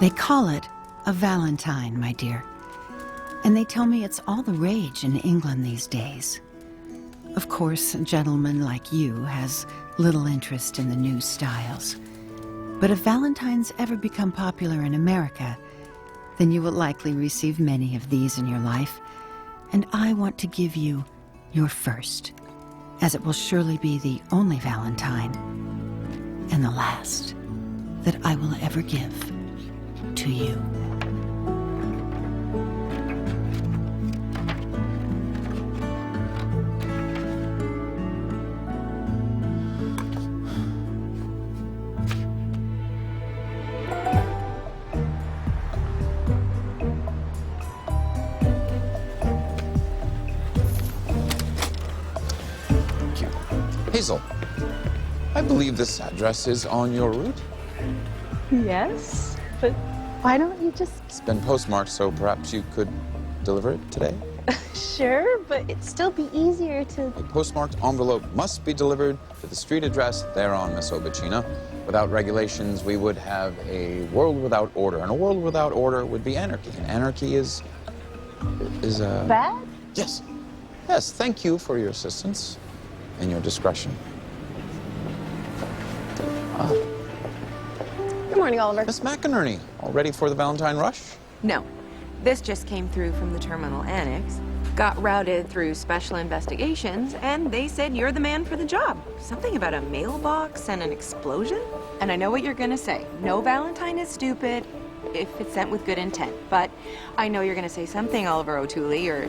They call it a Valentine, my dear. And they tell me it's all the rage in England these days. Of course, a gentleman like you has little interest in the new styles. But if Valentines ever become popular in America, then you will likely receive many of these in your life. And I want to give you your first, as it will surely be the only Valentine and the last that I will ever give to you. Hazel, I believe this address is on your route. Yes, but why don't you just... It's been postmarked, so perhaps you could deliver it today? Sure, but it'd still be easier to... A postmarked envelope must be delivered to the street address thereon, Miss Obachina. Without regulations, we would have a world without order, and a world without order would be anarchy. And anarchy is Bad? Yes. Yes, thank you for your assistance and your discretion. Good morning, Oliver. Miss McInerney, all ready for the Valentine rush? No. This just came through from the terminal annex, got routed through special investigations, and they said you're the man for the job. Something about a mailbox and an explosion? And I know what you're gonna say. No Valentine is stupid if it's sent with good intent. But I know you're gonna say something, Oliver O'Toole, or...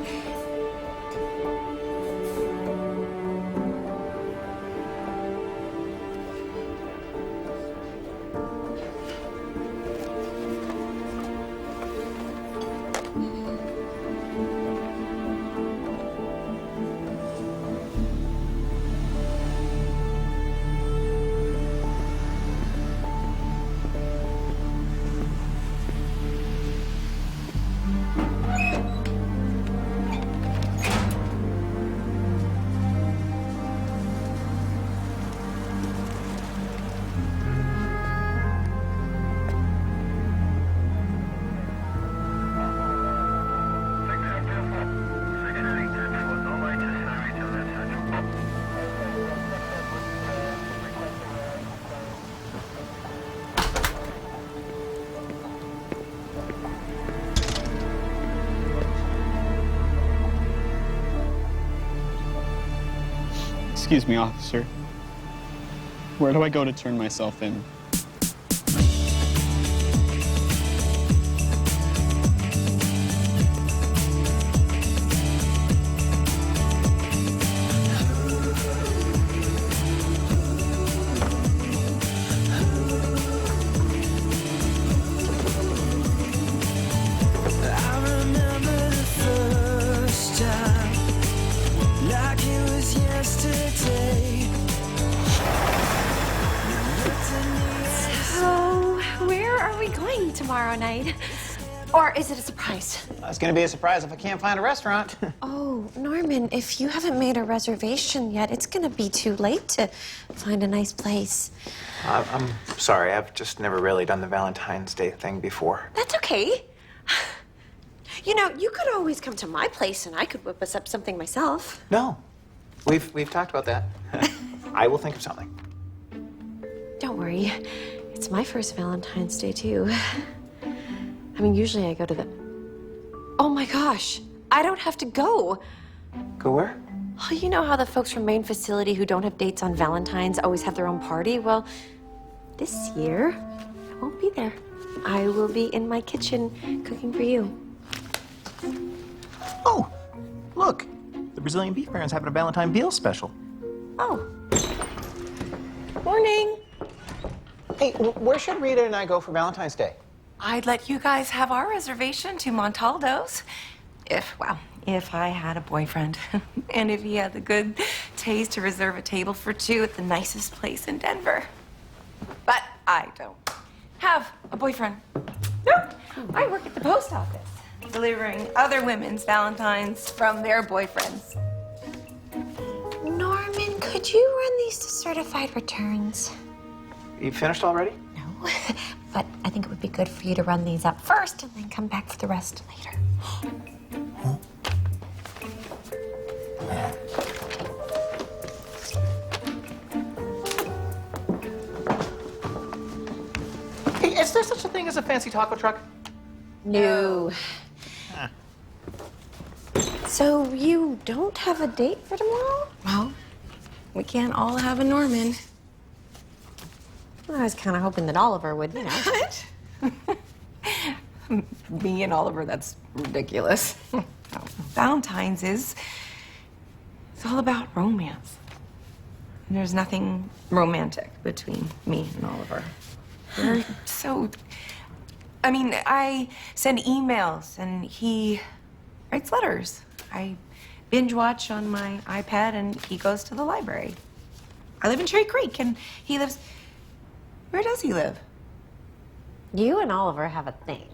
Excuse me, officer. Where do I go to turn myself in? Tomorrow night. Or is it a surprise? It's gonna be a surprise if I can't find a restaurant. Oh, Norman, if you haven't made a reservation yet, it's gonna be too late to find a nice place. I'm sorry, I've just never really done the Valentine's Day thing before. That's okay. You know, you could always come to my place and I could whip us up something myself. No, we've talked about that. I will think of something. Don't worry. It's my first Valentine's Day, too. I mean, usually I go to the... Oh, my gosh. I don't have to go. Go where? Oh, you know how the folks from main facility who don't have dates on Valentine's always have their own party? Well, this year, I won't be there. I will be in my kitchen cooking for you. Oh, look. The Brazilian Beef Baron's having a Valentine Beal special. Oh. Morning. Hey, where should Rita and I go for Valentine's Day? I'd let you guys have our reservation to Montaldo's. If I had a boyfriend. And if he had the good taste to reserve a table for two at the nicest place in Denver. But I don't have a boyfriend. Nope. I work at the post office, delivering other women's Valentines from their boyfriends. Norman, could you run these to certified returns? You finished already? No. but I think it would be good for you to run these up first and then come back for the rest later. Hey, is there such a thing as a fancy taco truck? No. So you don't have a date for tomorrow? Well, we can't all have a Norman. Well, I was kind of hoping that Oliver would, you know. What? Me and Oliver, that's ridiculous. Valentine's it's all about romance. And there's nothing romantic between me and Oliver. We're I send emails and he writes letters. I binge watch on my iPad and he goes to the library. I live in Cherry Creek and he lives... Where does he live? You and Oliver have a thing.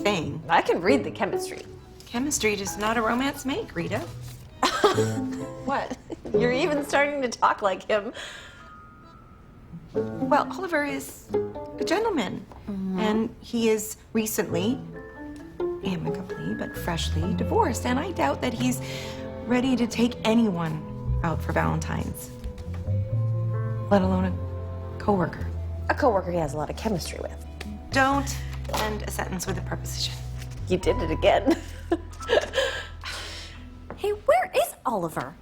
Thing. I can read the chemistry. Chemistry does not a romance make, Rita. What? You're even starting to talk like him. Well, Oliver is a gentleman. And he is recently, amicably but freshly divorced. And I doubt that he's ready to take anyone out for Valentine's, let alone a coworker. A coworker he has a lot of chemistry with. Don't end a sentence with a preposition. You did it again. Hey, where is Oliver?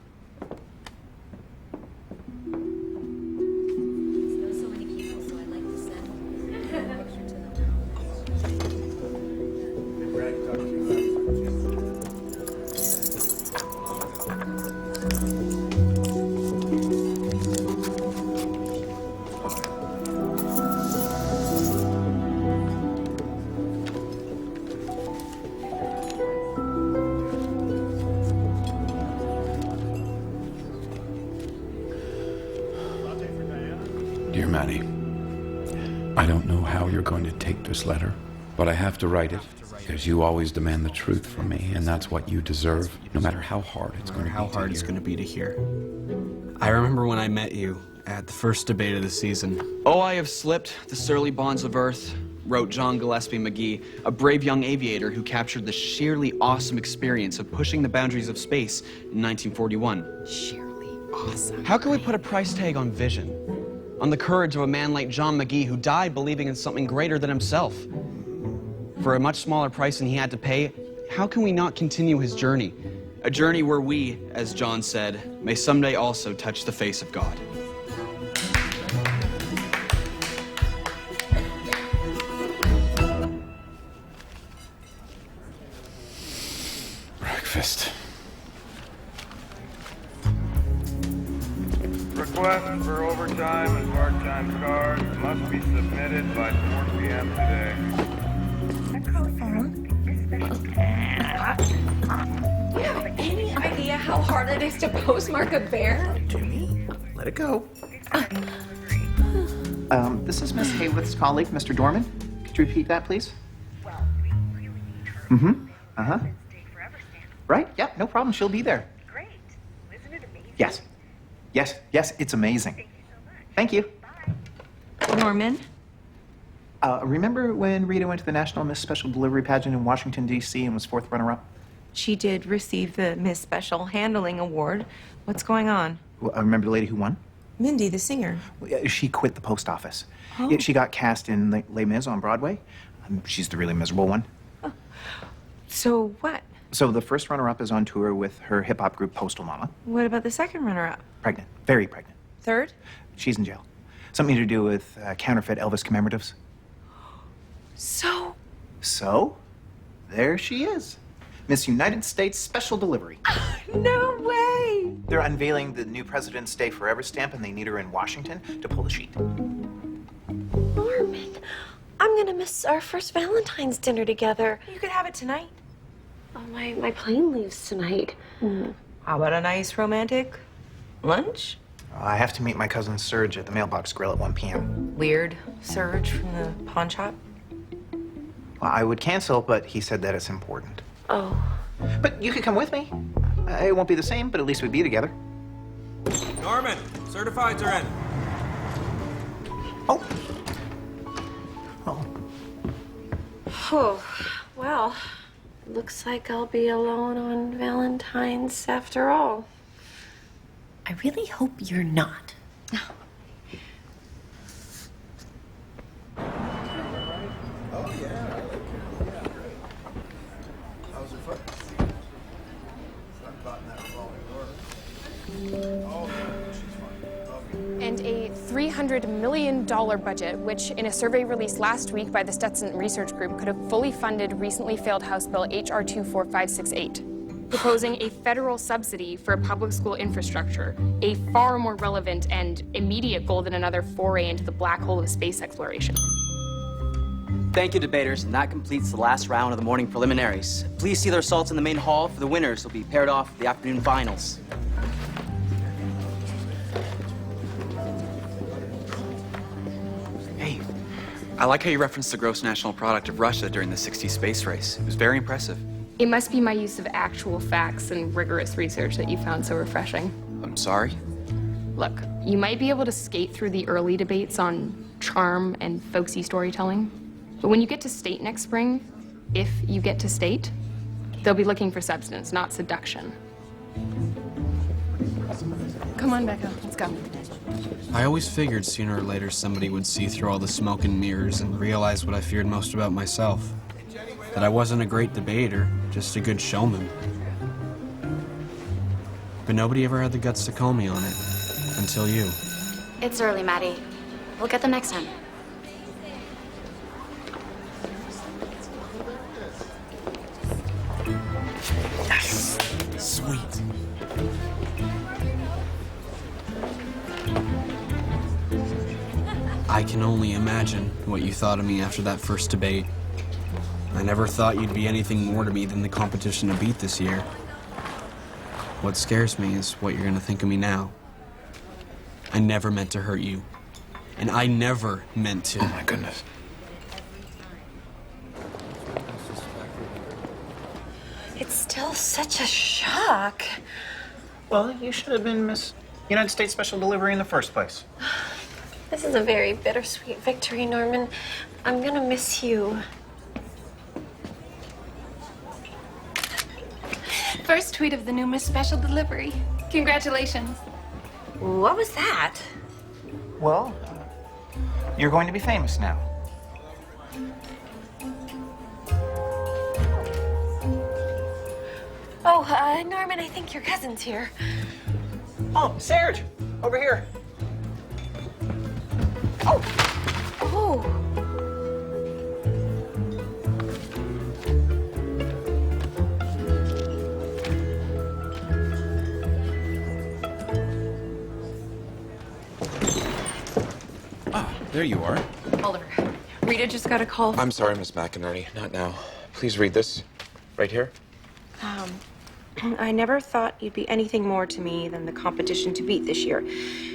Dear Maddie, I don't know how you're going to take this letter, but I have to write it, because you always demand the truth from me, and that's what you deserve, no matter how hard it's going to be. How hard it's going to be to hear. I remember when I met you at the first debate of the season. Oh, I have slipped the surly bonds of earth, wrote John Gillespie McGee, a brave young aviator who captured the sheerly awesome experience of pushing the boundaries of space in 1941. Sheerly awesome. How can we put a price tag on vision? On the courage of a man like John McGee who died believing in something greater than himself? For a much smaller price than he had to pay, how can we not continue his journey? A journey where we, as John said, may someday also touch the face of God. Breakfast. Requests for overtime and part-time cards must be submitted by 4 p.m. today. Do you have any idea how hard it is to postmark a bear? Jimmy, let it go. This is Miss Hayworth's colleague, Mr. Dorman. Could you repeat that, please? Mm-hmm. Uh-huh. Right, yeah, no problem. She'll be there. Great. Isn't it amazing? Yes. Yes, it's amazing. Thank you so much. Thank you. Norman? Remember when Rita went to the National Miss Special Delivery pageant in Washington, D.C. and was 4th runner-up? She did receive the Miss Special Handling Award. What's going on? Well, I remember the lady who won? Mindy, the singer. She quit the post office. Oh. Yeah, she got cast in Les Mis on Broadway. She's the really miserable one. So what? So the first runner-up is on tour with her hip-hop group Postal Mama. What about the second runner-up? Pregnant. Very pregnant. Third? She's in jail. Something to do with counterfeit Elvis commemoratives. So, there she is. Miss United States Special Delivery. No way! They're unveiling the new President's Stay Forever stamp, and they need her in Washington to pull the sheet. Norman, I'm gonna miss our first Valentine's dinner together. You could have it tonight. Oh, my plane leaves tonight. How about a nice romantic lunch? I have to meet my cousin Serge at the Mailbox Grill at 1 p.m. Weird Serge from the pawn shop. Well, I would cancel, but he said that it's important. Oh. But you could come with me. It won't be the same, but at least we'd be together. Norman, certifieds are in. Oh. Oh, well, looks like I'll be alone on Valentine's after all. I really hope you're not. And a $300 million budget, which in a survey released last week by the Stetson Research Group could have fully funded recently failed House Bill H.R. 24568, proposing a federal subsidy for public school infrastructure, a far more relevant and immediate goal than another foray into the black hole of space exploration. Thank you, debaters, and that completes the last round of the morning preliminaries. Please see the results in the main hall for the winners who will be paired off for the afternoon finals. Hey, I like how you referenced the gross national product of Russia during the 60s space race. It was very impressive. It must be my use of actual facts and rigorous research that you found so refreshing. I'm sorry? Look, you might be able to skate through the early debates on charm and folksy storytelling, but when you get to state next spring, if you get to state, they'll be looking for substance, not seduction. Come on, Becca, let's go. I always figured sooner or later somebody would see through all the smoke and mirrors and realize what I feared most about myself. That I wasn't a great debater, just a good showman. But nobody ever had the guts to call me on it, until you. It's early, Maddie. We'll get them next time. Yes! Sweet. I can only imagine what you thought of me after that first debate. I never thought you'd be anything more to me than the competition to beat this year. What scares me is what you're gonna think of me now. I never meant to hurt you. And I never meant to. Oh my goodness. It's still such a shock. Well, you should have been Miss United States Special Delivery in the first place. This is a very bittersweet victory, Norman. I'm gonna miss you. First tweet of the new Miss Special Delivery. Congratulations. What was that? Well, you're going to be famous now. Oh, Norman, I think your cousin's here. Oh, Serge, over here. Oh. Oh. Ah, there you are. Oliver, Rita just got a call. I'm sorry, Miss McInerney. Not now. Please read this. Right here. I never thought you'd be anything more to me than the competition to beat this year.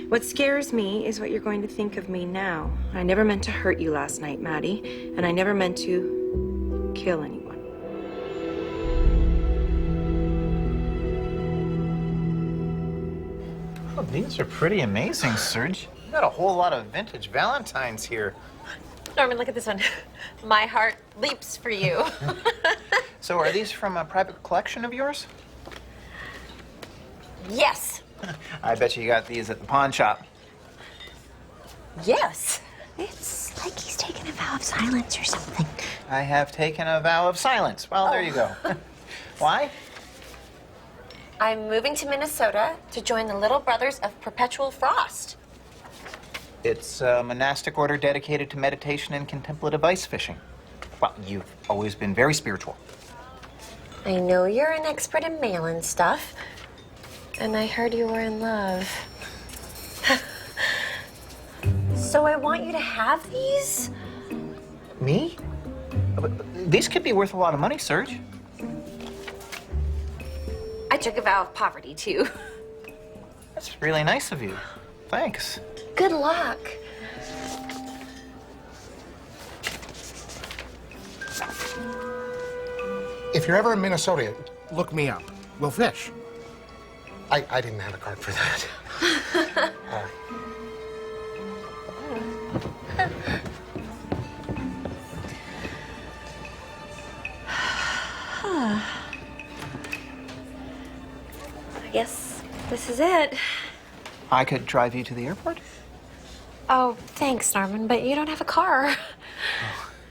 What scares me is what you're going to think of me now. I never meant to hurt you last night, Maddie, and I never meant to kill anyone. Oh, these are pretty amazing, Serge. You got a whole lot of vintage Valentines here. Norman, look at this one. My heart leaps for you. So are these from a private collection of yours? Yes. I bet you got these at the pawn shop. Yes. It's like he's taken a vow of silence or something. I have taken a vow of silence. Well, there you go. Why? I'm moving to Minnesota to join the Little Brothers of Perpetual Frost. It's a monastic order dedicated to meditation and contemplative ice fishing. Well, you've always been very spiritual. I know you're an expert in mail-in stuff, and I heard you were in love. So I want you to have these? Me? But these could be worth a lot of money, Serge. I took a vow of poverty, too. That's really nice of you. Thanks. Good luck. If you're ever in Minnesota, look me up. We'll fish. I didn't have a card for that. I guess this is it. I could drive you to the airport. Oh, thanks, Norman, but you don't have a car.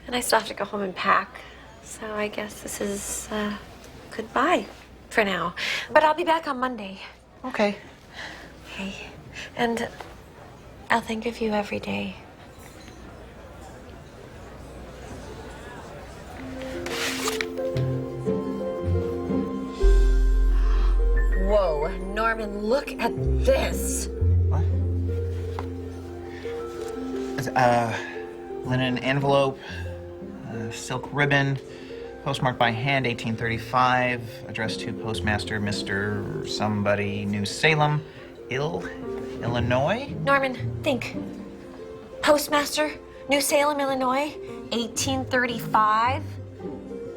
And I still have to go home and pack. So I guess this is goodbye for now. But I'll be back on Monday. Okay. Okay. And I'll think of you every day. Whoa, Norman, look at this. What? Linen envelope, silk ribbon, postmarked by hand, 1835, addressed to Postmaster Mr. Somebody, New Salem, Illinois? Norman, think. Postmaster, New Salem, Illinois, 1835.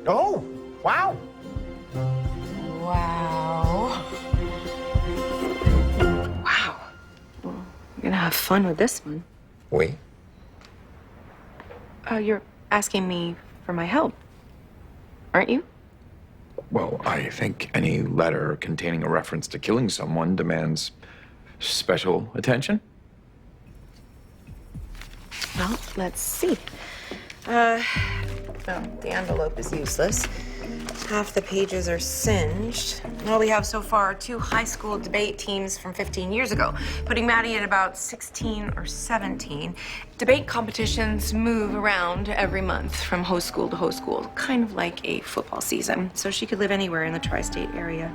Oh, wow. Wow. Wow. Well, you're gonna have fun with this one. We? You're asking me for my help, aren't you? Well, I think any letter containing a reference to killing someone demands special attention. Well, let's see. Well, the envelope is useless. Half the pages are singed. All we have so far are 2 high school debate teams from 15 years ago, putting Maddie at about 16 or 17. Debate competitions move around every month from host school to host school, kind of like a football season, so she could live anywhere in the tri-state area.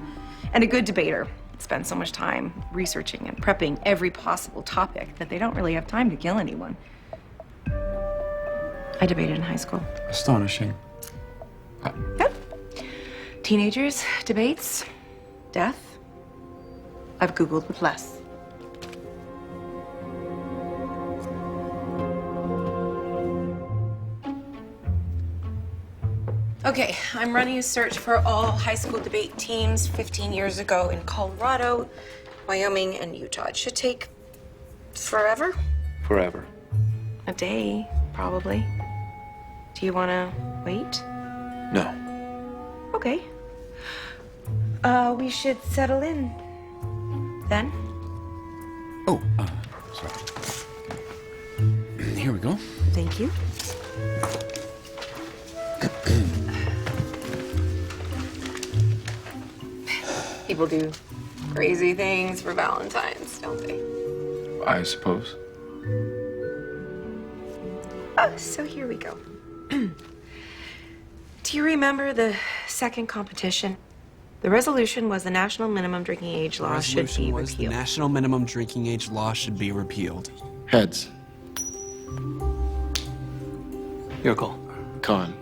And a good debater spends so much time researching and prepping every possible topic that they don't really have time to kill anyone. I debated in high school. Astonishing. Yep. Teenagers, debates, death. I've Googled with less. Okay, I'm running a search for all high school debate teams 15 years ago in Colorado, Wyoming, and Utah. It should take forever. Forever. A day, probably. Do you want to wait? No. Okay. We should settle in then. Oh, sorry. Here we go. Thank you. People do crazy things for Valentine's, don't they? I suppose. Oh, so here we go. Do you remember the second competition? The resolution was the national minimum drinking age law should be was the repealed. national minimum drinking age law should be repealed. Heads. Your call. Con.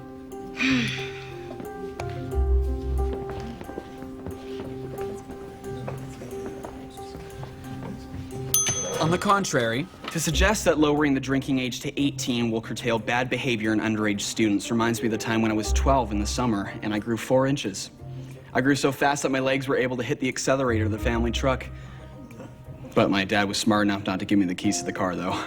On the contrary, to suggest that lowering the drinking age to 18 will curtail bad behavior in underage students reminds me of the time when I was 12 in the summer and I grew 4 inches. I grew so fast that my legs were able to hit the accelerator of the family truck. But my dad was smart enough not to give me the keys to the car, though.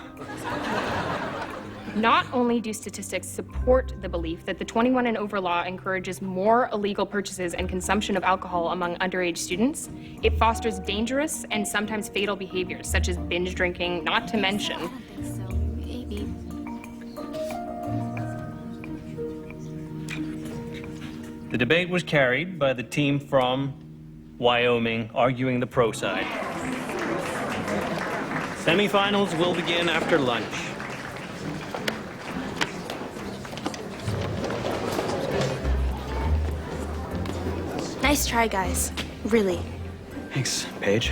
Not only do statistics support the belief that the 21 and over law encourages more illegal purchases and consumption of alcohol among underage students, it fosters dangerous and sometimes fatal behaviors such as binge drinking, not to mention. The debate was carried by the team from Wyoming, arguing the pro side. Semifinals will begin after lunch. Nice try, guys. Really. Thanks, Paige.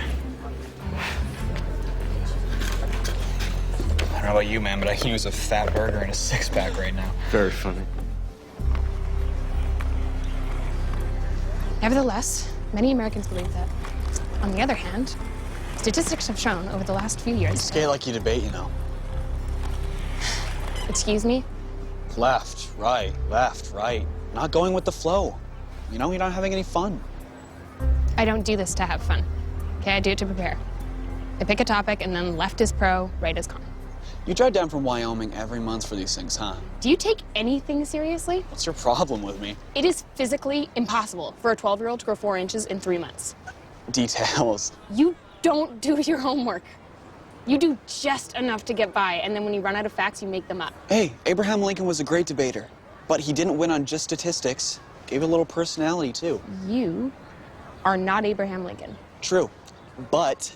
I don't know about you, man, but I can use a fat burger and a six-pack right now. Very funny. Nevertheless, many Americans believe that. On the other hand, statistics have shown over the last few years. It's gay like you debate, you know. Excuse me? Left, right, not going with the flow. You know, you're not having any fun. I don't do this to have fun. Okay, I do it to prepare. I pick a topic and then left is pro, right is con. You drive down from Wyoming every month for these things, huh? Do you take anything seriously? What's your problem with me? It is physically impossible for a 12-year-old to grow 4 inches in 3 months. Details. You don't do your homework. You do just enough to get by, and then when you run out of facts, you make them up. Hey, Abraham Lincoln was a great debater, but he didn't win on just statistics. Gave it a little personality, too. You are not Abraham Lincoln. True, but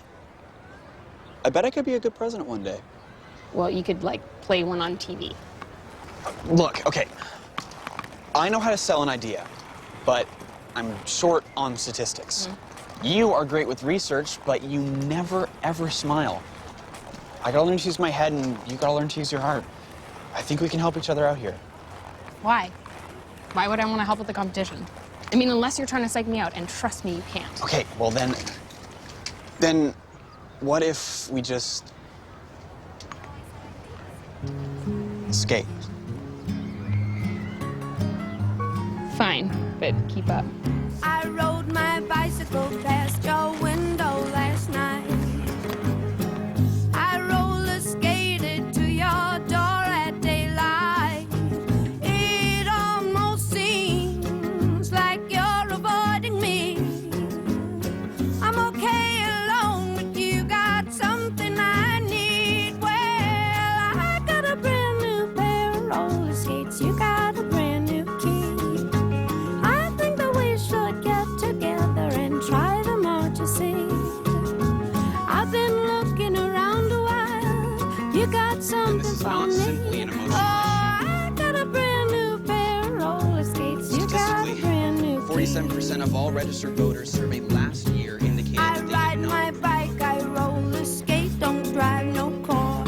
I bet I could be a good president one day. Well, you could, like, play one on TV. Look, okay, I know how to sell an idea, but I'm short on statistics. You are great with research, but you never, ever smile. I gotta learn to use my head, and you gotta learn to use your heart. I think we can help each other out here. Why? Why would I want to help with the competition? I mean, unless you're trying to psych me out, and trust me, you can't. Okay, well then what if we just skate? Fine, but keep up. I rode my bicycle past your window last night. I roller skated to your door at daylight. It almost seems like you're avoiding me. I'm okay alone, but you got something I need. Well, I got a brand new pair of roller skates. You got a brand new key. I think that we should get together and try them out, you see. I've been looking around a while. You got something for me. Oh, I got a brand new pair of roller skates. You got a brand new key. 47% of all registered voters surveyed last year indicated I that they ride did my not. bike, I roller skate, don't drive no car.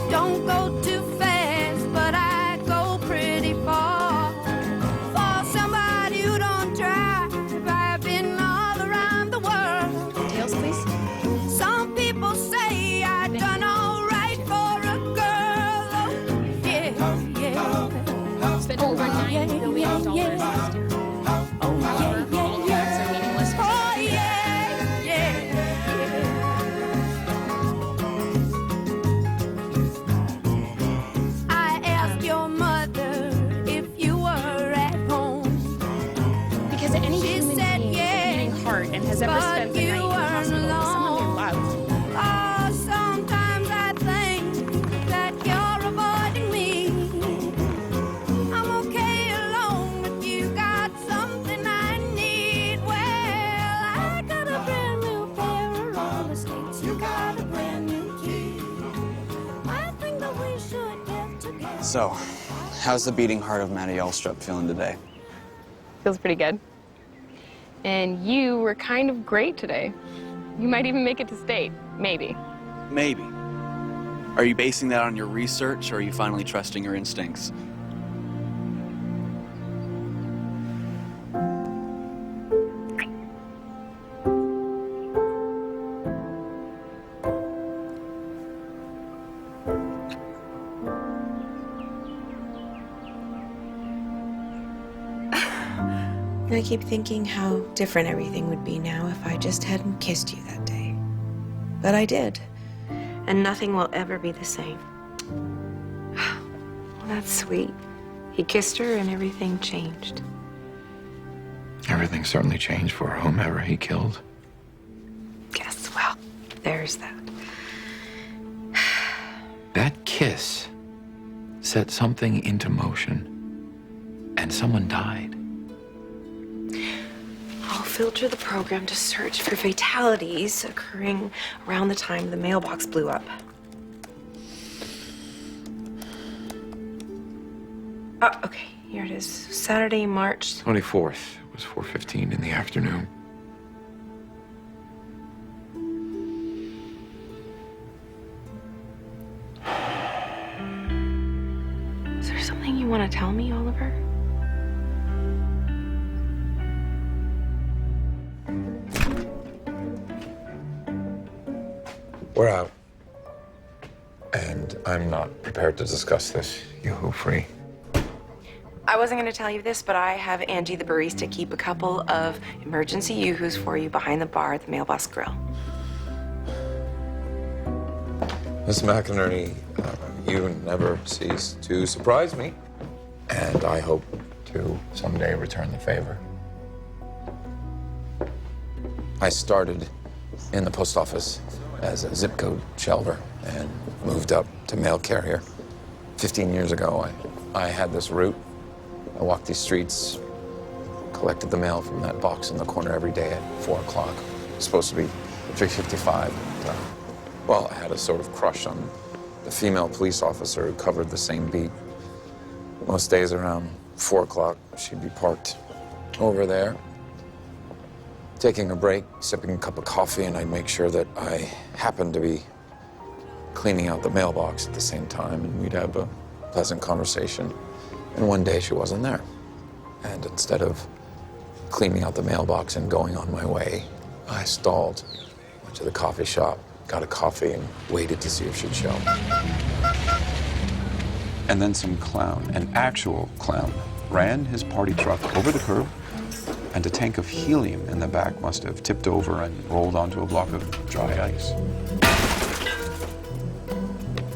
Don't go too fast, but I go pretty far. For somebody who don't drive, I've been all around the world. Details, please. Some people say I done all right for a girl. Oh, yeah, yeah. Spent over $9 billion last year. However, all facts are meaningless. Oh, yeah, yeah, yeah. I asked your mother if you were at home. Because any She human said being with a yes, beating heart and has ever but spent the you night in the weren't hospital with someone they alone. loved. Oh, sometimes I think that you're avoiding me. I'm okay alone, but you got something I need. Well, I got a brand new pair of roller skates. You got a brand new key. I think that we should get together. So, how's the beating heart of Matty Elstrup feeling today? Feels pretty good. And you were kind of great today. You might even make it to state. Maybe. Maybe. Are you basing that on your research, or are you finally trusting your instincts? I keep thinking how different everything would be now if I just hadn't kissed you that day. But I did. And nothing will ever be the same. Well, that's sweet. He kissed her and everything changed. Everything certainly changed for whomever he killed. Yes, well, there's that. That kiss set something into motion, and someone died. I'll filter the program to search for fatalities occurring around the time the mailbox blew up. Oh, okay, here it is. Saturday, March 24th. It was 4:15 in the afternoon. Is there something you want to tell me, Oliver? We're out. And I'm not prepared to discuss this. Yoo-hoo free. I wasn't going to tell you this, but I have Angie, the barista, keep a couple of emergency yoo-hoos for you behind the bar at the Mailbox Grill. Miss McInerney, you never cease to surprise me, and I hope to someday return the favor. I started in the post office as a zip code shelver and moved up to mail carrier. 15 years ago, I had this route. I walked these streets, collected the mail from that box in the corner every day at 4 o'clock. It was supposed to be 3:55. Well, I had a sort of crush on the female police officer who covered the same beat. Most days around 4 o'clock, she'd be parked over there, taking a break, sipping a cup of coffee, and I'd make sure that I happened to be cleaning out the mailbox at the same time, and we'd have a pleasant conversation. And one day she wasn't there. And instead of cleaning out the mailbox and going on my way, I stalled, went to the coffee shop, got a coffee, and waited to see if she'd show. And then some clown, an actual clown, ran his party truck over the curb, and a tank of helium in the back must have tipped over and rolled onto a block of dry ice.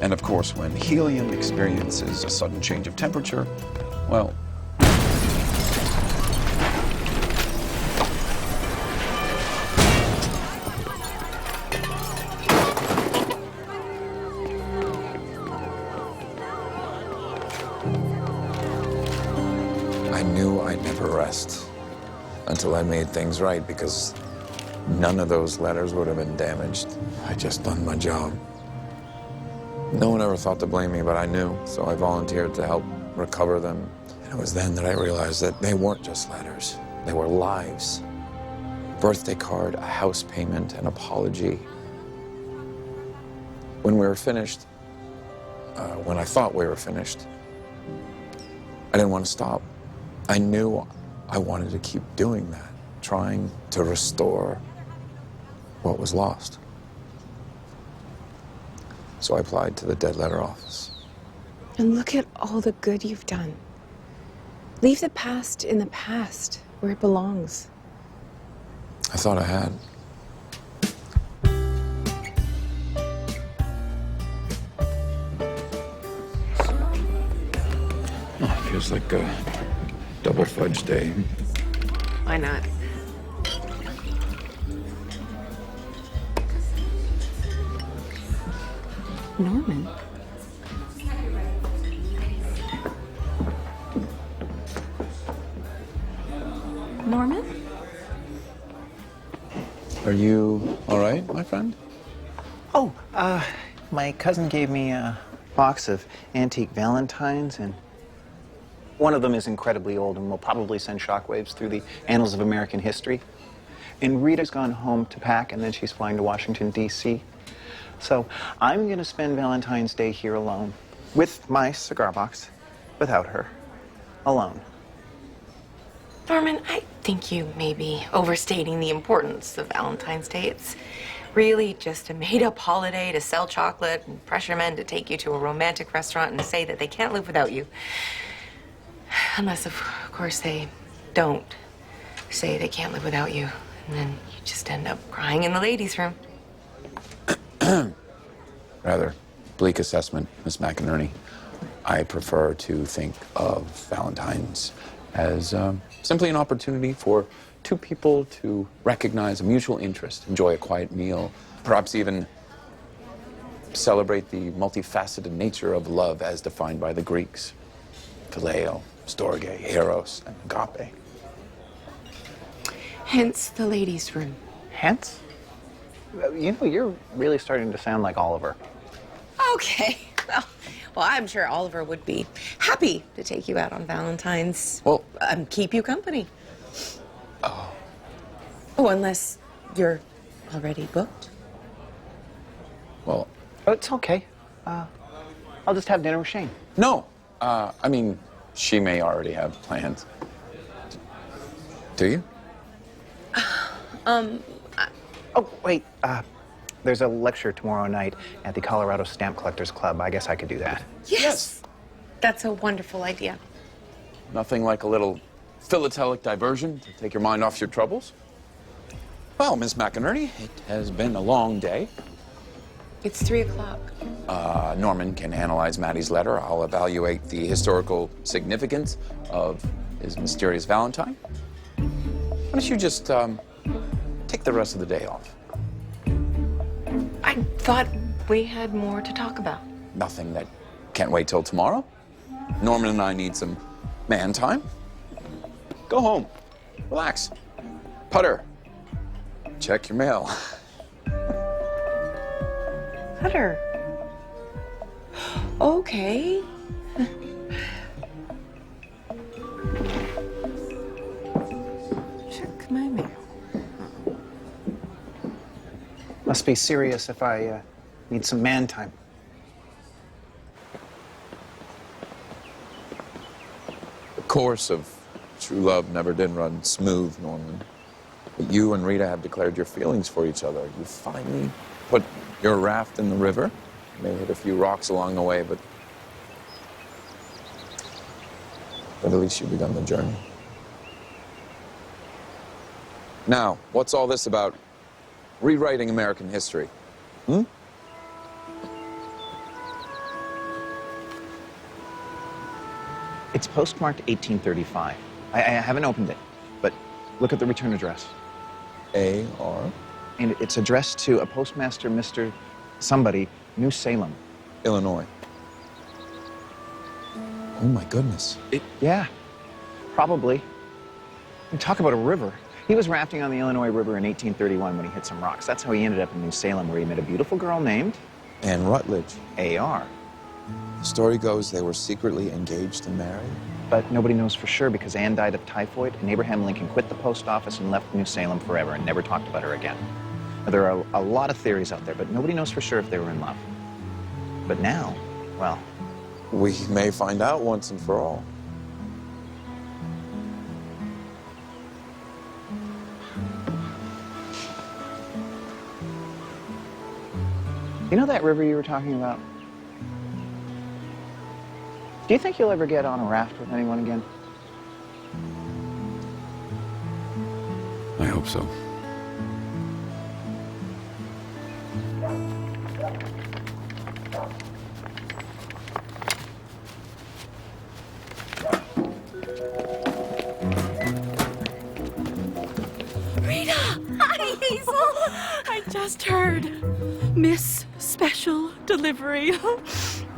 And of course, when helium experiences a sudden change of temperature, well, I knew I'd never rest until I made things right, because none of those letters would have been damaged. I just done my job. No one ever thought to blame me, but I knew, so I volunteered to help recover them. And it was then that I realized that they weren't just letters. They were lives. A birthday card, a house payment, an apology. When we were finished, when I thought we were finished, I didn't want to stop. I knew I wanted to keep doing that, trying to restore what was lost. So I applied to the dead letter office. And look at all the good you've done. Leave the past in the past, where it belongs. I thought I had. oh, it feels like a double fudge day. Why not? Norman? Norman? Are you all right, my friend? Oh, my cousin gave me a box of antique Valentines, and one of them is incredibly old and will probably send shockwaves through the annals of American history. And Rita's gone home to pack, and then she's flying to Washington, D.C. So I'm going to spend Valentine's Day here alone, with my cigar box, without her, alone. Norman, I think you may be overstating the importance of Valentine's Day. It's really just a made-up holiday to sell chocolate and pressure men to take you to a romantic restaurant and say that they can't live without you. Unless, of course, they don't say they can't live without you. And then you just end up crying in the ladies' room. Rather bleak assessment, Miss McInerney. I prefer to think of Valentine's as simply an opportunity for two people to recognize a mutual interest, enjoy a quiet meal, perhaps even celebrate the multifaceted nature of love as defined by the Greeks. Phileo, storge, eros, and agape. Hence the ladies' room. Hence? You know, you're really starting to sound like Oliver. Okay. Well, I'm sure Oliver would be happy to take you out on Valentine's. Well, keep you company. Oh. Oh, unless you're already booked. Well, oh, it's okay. I'll just have dinner with Shane. No, I mean, she may already have plans. Do you? Oh, wait, there's a lecture tomorrow night at the Colorado Stamp Collectors Club. I guess I could do that. Yes. That's a wonderful idea. Nothing like a little philatelic diversion to take your mind off your troubles? Well, Miss McInerney, it has been a long day. It's 3 o'clock. Norman can analyze Maddie's letter. I'll evaluate the historical significance of his mysterious Valentine. Why don't you just take the rest of the day off? I thought we had more to talk about. Nothing that can't wait till tomorrow. Norman and I need some man time. Go home. Relax. Putter. Check your mail. Putter. Okay. Check my mail. Must be serious if I need some man time. The course of true love never did run smooth, Norman. But you and Rita have declared your feelings for each other. You finally put your raft in the river. You may hit a few rocks along the way, but at least you've begun the journey. Now, what's all this about rewriting American history? Hmm? It's postmarked 1835. I haven't opened it, but look at the return address. A.R.? And it's addressed to a postmaster, Mr. somebody, New Salem. Illinois. Oh my goodness. Yeah, probably. And talk about a river. He was rafting on the Illinois River in 1831 when he hit some rocks. That's how he ended up in New Salem, where he met a beautiful girl named Anne Rutledge. A.R. The story goes they were secretly engaged and married. But nobody knows for sure because Anne died of typhoid, and Abraham Lincoln quit the post office and left New Salem forever and never talked about her again. Now, there are a lot of theories out there, but nobody knows for sure if they were in love. But now, well... We may find out once and for all. You know that river you were talking about? Do you think you'll ever get on a raft with anyone again? I hope so. Rita! Hi, Hazel! I just heard. Miss Special Delivery.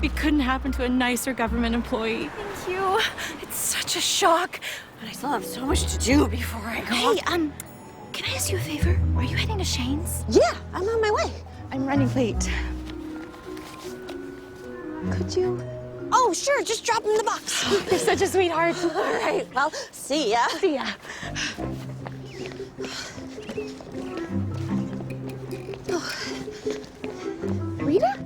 It couldn't happen to a nicer government employee. Thank you. It's such a shock, but I still have so much to do before I go. Hey, can I ask you a favor? Are you heading to Shane's? Yeah, I'm on my way. I'm running late. Could you? Oh, sure, just drop him in the box. You're such a sweetheart. All right, well, see ya. See ya. Rita?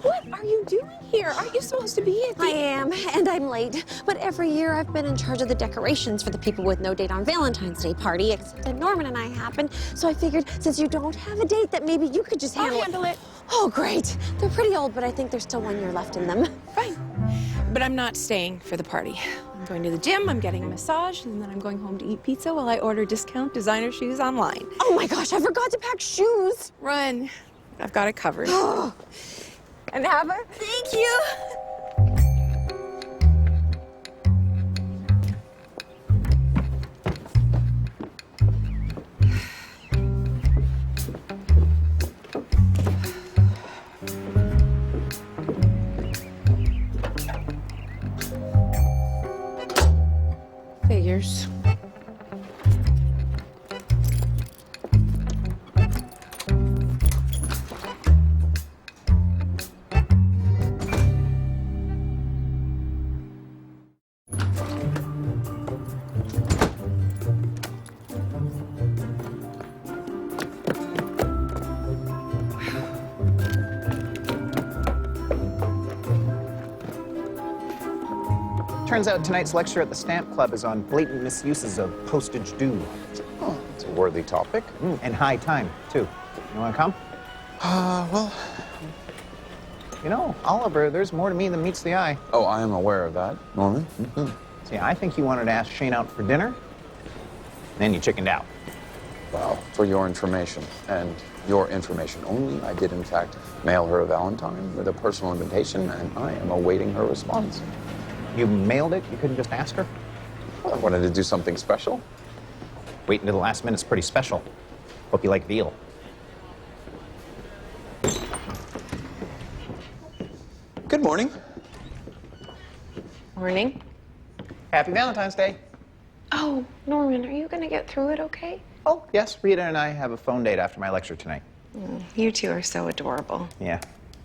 What are you doing here? Aren't you supposed to be at the... I am, and I'm late. But every year I've been in charge of the decorations for the people with no date on Valentine's Day party, except that Norman and I happened. So I figured since you don't have a date that maybe you could just handle it. Oh, great. They're pretty old, but I think there's still 1 year left in them. Fine. But I'm not staying for the party. I'm going to the gym, I'm getting a massage, and then I'm going home to eat pizza while I order discount designer shoes online. Oh my gosh, I forgot to pack shoes. Run. I've got it covered. And have her? Thank you. Figures. Turns out tonight's lecture at the Stamp Club is on blatant misuses of postage due. Oh, it's a worthy topic. And high time, too. You want to come? Well... You know, Oliver, there's more to me than meets the eye. Oh, I am aware of that, Norman. See, I think you wanted to ask Shane out for dinner, and then you chickened out. Well, for your information, and your information only, I did in fact mail her a Valentine with a personal invitation, and I am awaiting her response. You mailed it? You couldn't just ask her? Well, I wanted to do something special. Waiting to the last minute's pretty special. Hope you like veal. Good morning. Morning. Happy Valentine's Day. Oh, Norman, are you going to get through it okay? Oh, yes, Rita and I have a phone date after my lecture tonight. You two are so adorable. Yeah.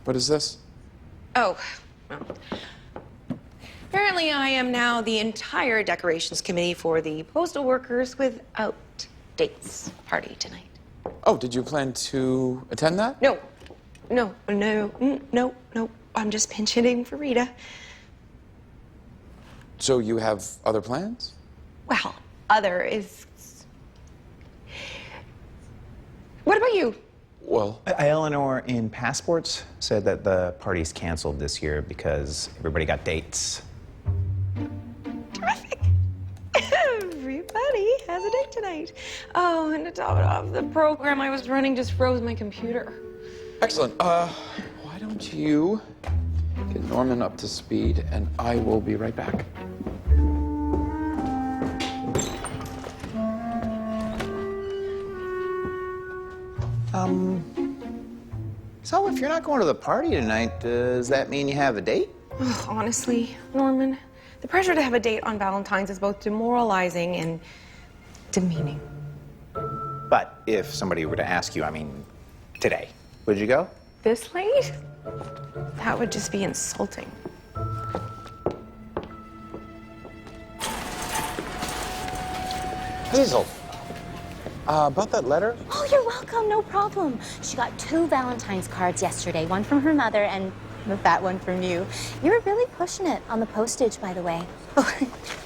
What is this? Oh, well. Apparently I am now the entire decorations committee for the postal workers without dates party tonight. Oh, did you plan to attend that? No. I'm just pinch hitting for Rita. So you have other plans? Well, other is... What about you? Well... Eleanor in Passports said that the party's canceled this year because everybody got dates. Terrific. Everybody has a date tonight. Oh, and to top it off, the program I was running just froze my computer. Excellent. Why don't you get Norman up to speed, and I will be right back. So if you're not going to the party tonight, does that mean you have a date? Oh, honestly, Norman, the pressure to have a date on Valentine's is both demoralizing and demeaning. But if somebody were to ask you, I mean, today, would you go? This late? That would just be insulting. Hazel, about that letter? Oh, you're welcome. No problem. She got 2 Valentine's cards yesterday, one from her mother and that one from you. You were really pushing it on the postage, by the way. Oh,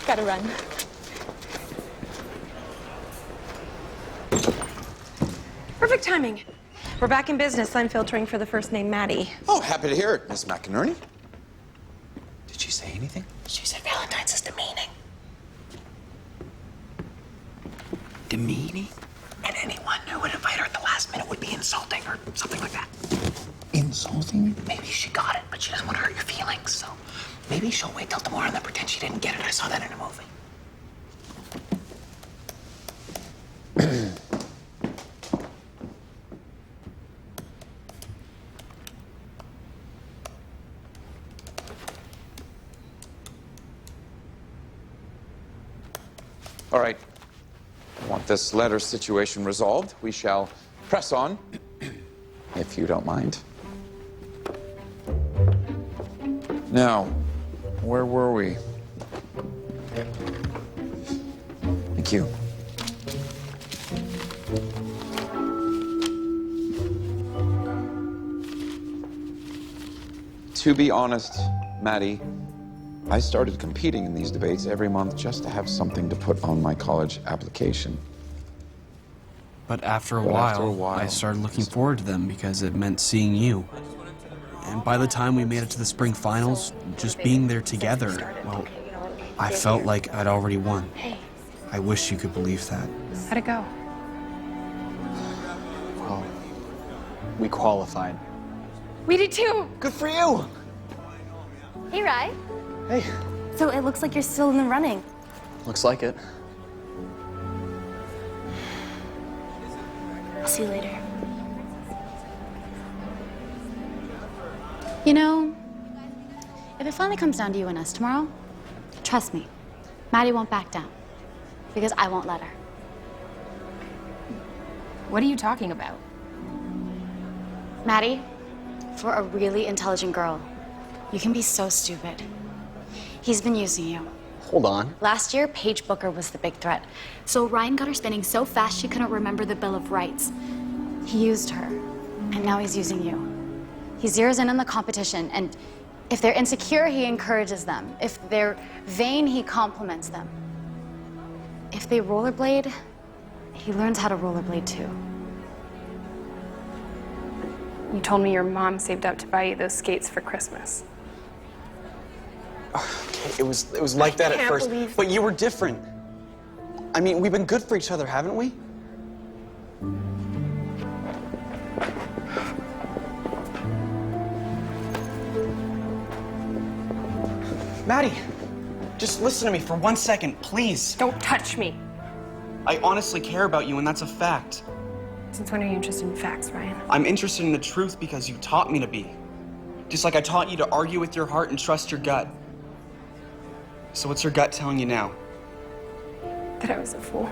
gotta run. Perfect timing. We're back in business. I'm filtering for the first name Maddie. Oh, happy to hear it, Miss McInerney. Did she say anything? She said Valentine's is demeaning. Demeaning? And anyone who would invite her at the last minute would be insulting or something like that. Insulting? Maybe she got it, but she doesn't want to hurt your feelings, so maybe she'll wait till tomorrow and then pretend she didn't get it. I saw that in a movie. All right. I want this letter situation resolved. We shall press on, if you don't mind. Now, where were we? Thank you. To be honest, Maddie, I started competing in these debates every month just to have something to put on my college application. But after a while, I started looking forward to them because it meant seeing you. And by the time we made it to the spring finals, just being there together, well, I felt like I'd already won. I wish you could believe that. How'd it go? Well, we qualified. We did too. Good for you. Hey, Rye. Hey. So it looks like you're still in the running. Looks like it. I'll see you later. You know, if it finally comes down to you and us tomorrow, trust me, Maddie won't back down. Because I won't let her. What are you talking about? Maddie, for a really intelligent girl, you can be so stupid. He's been using you. Hold on. Last year, Paige Booker was the big threat. So Ryan got her spinning so fast she couldn't remember the Bill of Rights. He used her, and now he's using you. He zeroes in on the competition, and if they're insecure, he encourages them. If they're vain, he compliments them. If they rollerblade, he learns how to rollerblade too. You told me your mom saved up to buy you those skates for Christmas. Okay, it was like that at first, but you were different. I mean, we've been good for each other, haven't we? Maddie, just listen to me for 1 second, please. Don't touch me. I honestly care about you, and that's a fact. Since when are you interested in facts, Ryan? I'm interested in the truth because you taught me to be. Just like I taught you to argue with your heart and trust your gut. So what's your gut telling you now? That I was a fool.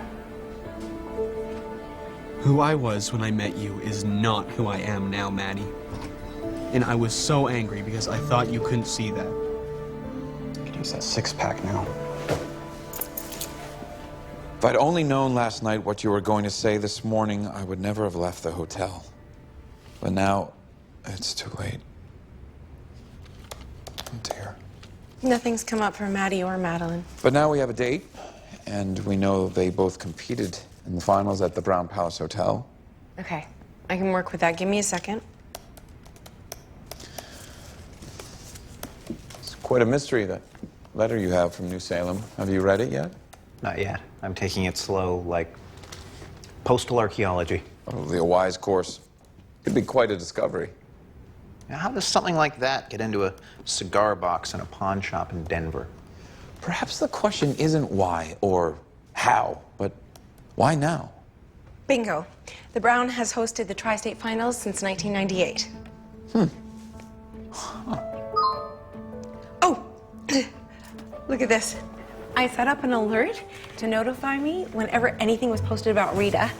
Who I was when I met you is not who I am now, Maddie. And I was so angry because I thought you couldn't see that. I could use that six-pack now. If I'd only known last night what you were going to say this morning, I would never have left the hotel. But now, it's too late. Oh dear. Nothing's come up for Maddie or Madeline. But now we have a date, and we know they both competed in the finals at the Brown Palace Hotel. Okay, I can work with that. Give me a second. It's quite a mystery, that letter you have from New Salem. Have you read it yet? Not yet. I'm taking it slow, like postal archaeology. Probably a wise course. Could be quite a discovery. Now, how does something like that get into a cigar box in a pawn shop in Denver? Perhaps the question isn't why or how, but why now? Bingo. The Brown has hosted the Tri-State Finals since 1998. Oh, look at this. I set up an alert to notify me whenever anything was posted about Rita.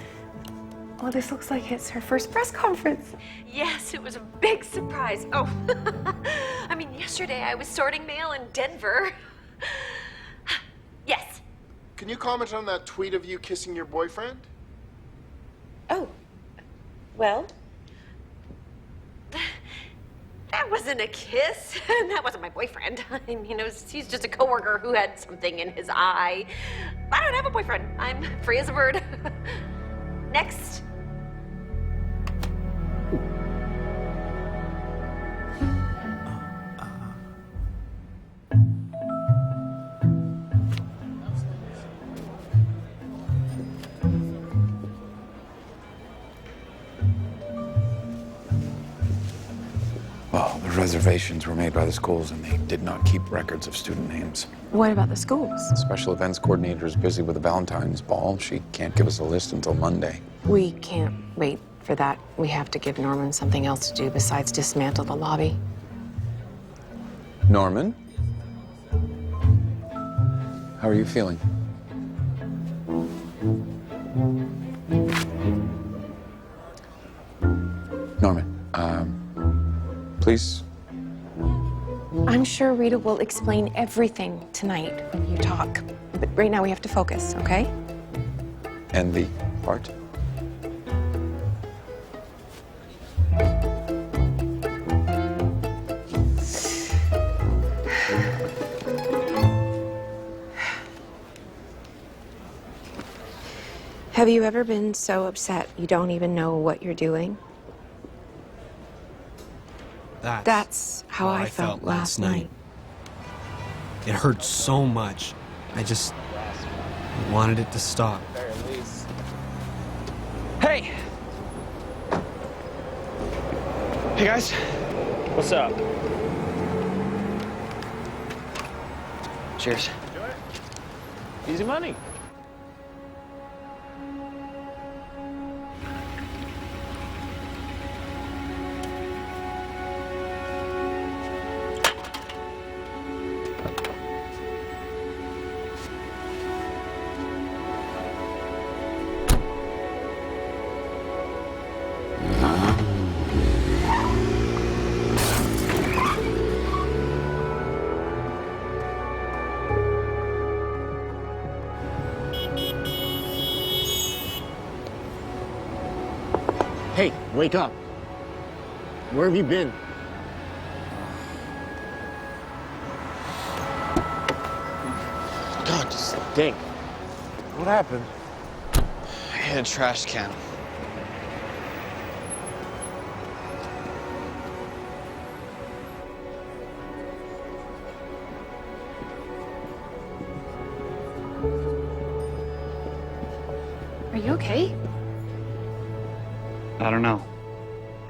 Oh, this looks like it's her first press conference. Yes, it was a big surprise. Oh, I mean, yesterday I was sorting mail in Denver. Yes. Can you comment on that tweet of you kissing your boyfriend? Oh, well, that wasn't a kiss. That wasn't my boyfriend. I mean, he's just a coworker who had something in his eye. I don't have a boyfriend. I'm free as a bird. Next. Well, the reservations were made by the schools, and they did not keep records of student names. What about the schools? The special events coordinator is busy with the Valentine's ball. She can't give us a list until Monday. We can't wait for that. We have to give Norman something else to do besides dismantle the lobby. Norman? How are you feeling? Norman, please? I'm sure Rita will explain everything tonight when you talk. But right now we have to focus, okay? And the part? Have you ever been so upset you don't even know what you're doing? That's how I felt last night. It hurt so much. I just wanted it to stop. Hey! Hey, guys. What's up? Cheers. Easy money. Hey, wake up. Where have you been? God, you stink. What happened? I hit a trash can. Are you okay? I don't know.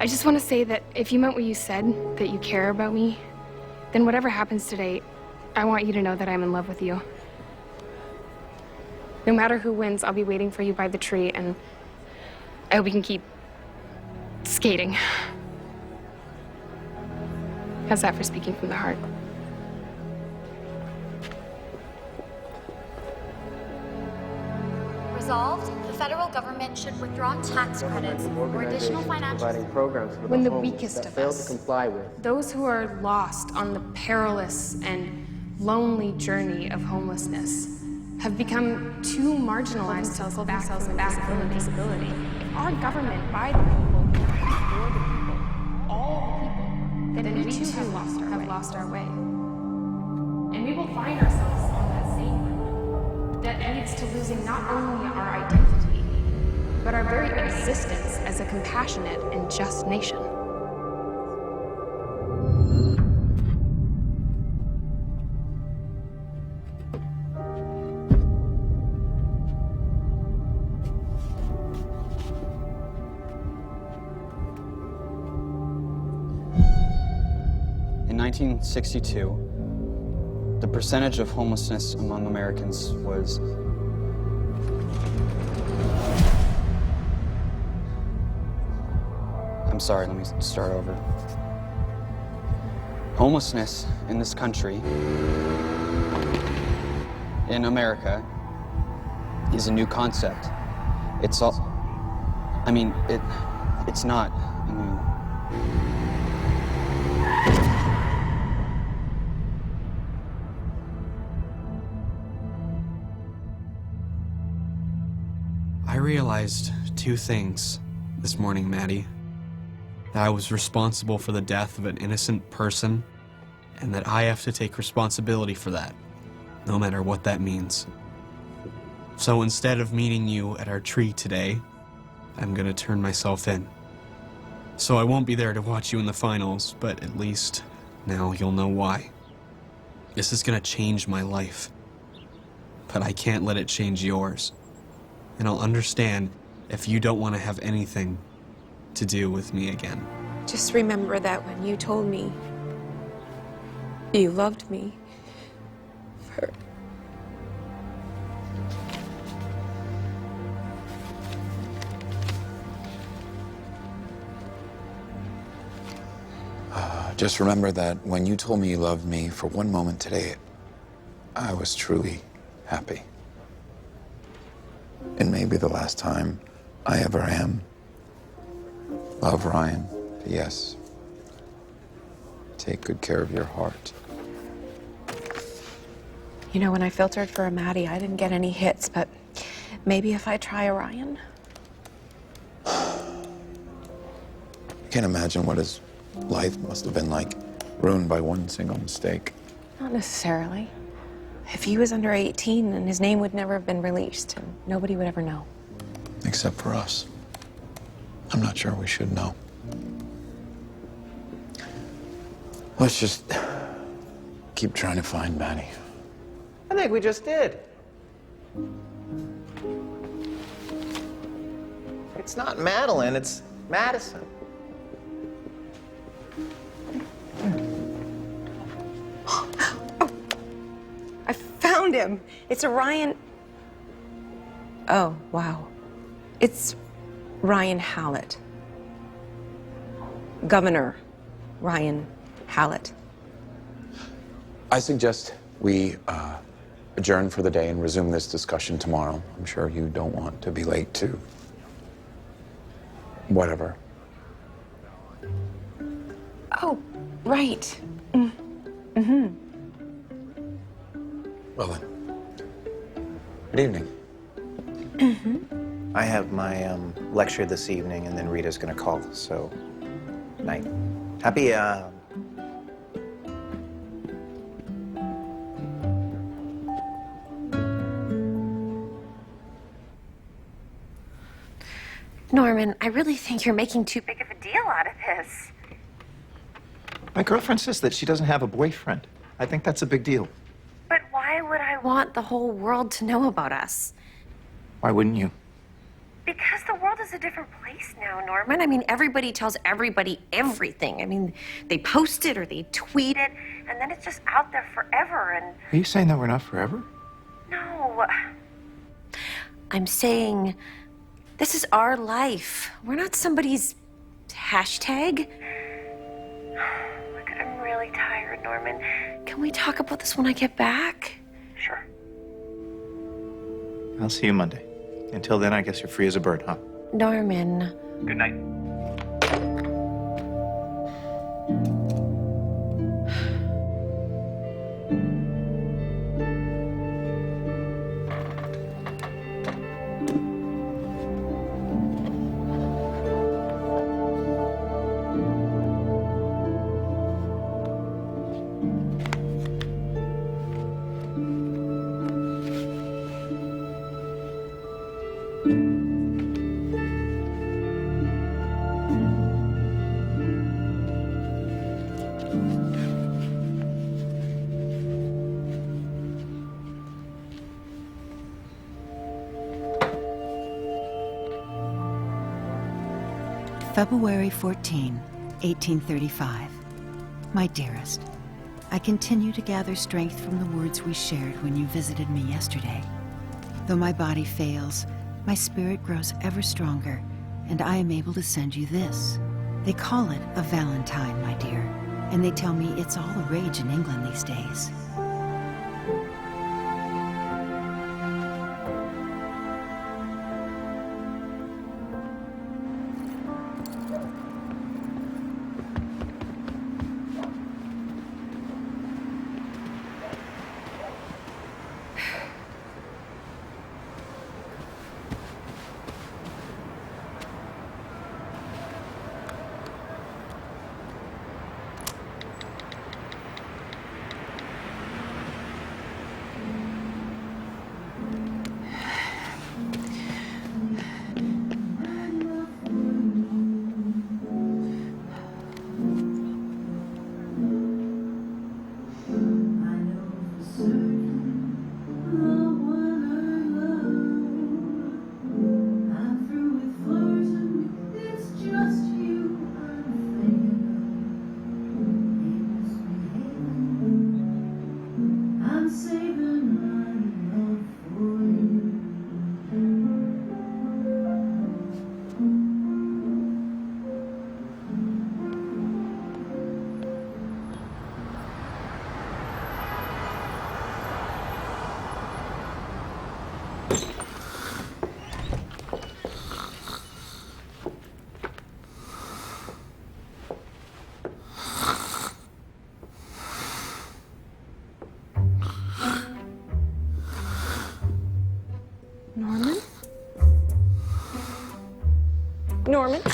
I just want to say that if you meant what you said, that you care about me, then whatever happens today, I want you to know that I'm in love with you. No matter who wins, I'll be waiting for you by the tree, and I hope we can keep skating. How's that for speaking from the heart? Resolved, the federal government should withdraw tax credits or additional financial When the weakest of us, those who are lost on the perilous and lonely journey of homelessness, have become too marginalized to hold themselves back from invisibility. If our government, by the people, for the people, all the people, then we too have lost our way. And we will find ourselves on that same road that leads to losing not only our identity, but our very existence as a compassionate and just nation. In 1962, the percentage of homelessness among Americans was I'm sorry, let me start over. Homelessness in this country, in America, is a new concept. It's all, I mean, it's not, I mean, I realized two things this morning, Maddie. That I was responsible for the death of an innocent person, and that I have to take responsibility for that, no matter what that means. So instead of meeting you at our tree today, I'm gonna turn myself in. So I won't be there to watch you in the finals, but at least now you'll know why. This is gonna change my life, but I can't let it change yours. And I'll understand if you don't want to have anything to do with me again. Just remember that when you told me you loved me, Just remember that when you told me you loved me for one moment today, I was truly happy. It may be the last time I ever am. Love, Ryan. P.S. Take good care of your heart. you know, when I filtered for a Maddie, I didn't get any hits, but maybe if I try Orion. I can't imagine what his life must have been like, ruined by one single mistake. Not necessarily. If he was under 18, then his name would never have been released, and nobody would ever know. Except for us. I'm not sure we should know. Let's just keep trying to find Maddie. I think we just did. It's not Madeline, it's Madison. I found him. It's Orion. Oh, wow. It's Ryan Hallett. Governor Ryan Hallett. I suggest we adjourn for the day and resume this discussion tomorrow. I'm sure you don't want to be late to whatever. Oh, right. Mm-hmm. Well then, good evening. I have my lecture this evening, and then Rita's gonna call, so night. Happy, Norman, I really think you're making too big of a deal out of this. My girlfriend says that she doesn't have a boyfriend. I think that's a big deal. But why would I want the whole world to know about us? Why wouldn't you? Because the world is a different place now, Norman. I mean, everybody tells everybody everything. I mean, they post it or they tweet it. and then it's just out there forever, and... Are you saying that we're not forever? No. I'm saying this is our life. We're not somebody's hashtag. Look, I'm really tired, Norman. Can we talk about this when I get back? Sure. I'll see you Monday. Until then, I guess you're free as a bird, huh? Norman. Good night. February 14, 1835. My dearest, I continue to gather strength from the words we shared when you visited me yesterday. Though my body fails, my spirit grows ever stronger, and I am able to send you this. They call it a Valentine, my dear, and they tell me it's all the rage in England these days. Norman? Norman? Are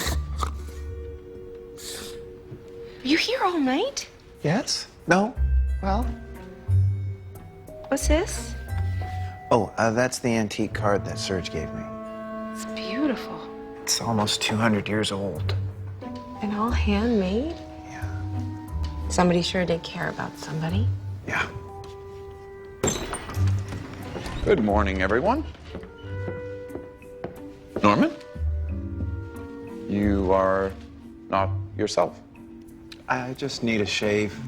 you here all night? Yes? No? Well? What's this? Oh, that's the antique card that Serge gave me. It's beautiful. It's almost 200 years old. And all handmade? Yeah. Somebody sure did care about somebody. Yeah. Good morning, everyone. Norman? You are not yourself? I just need a shave.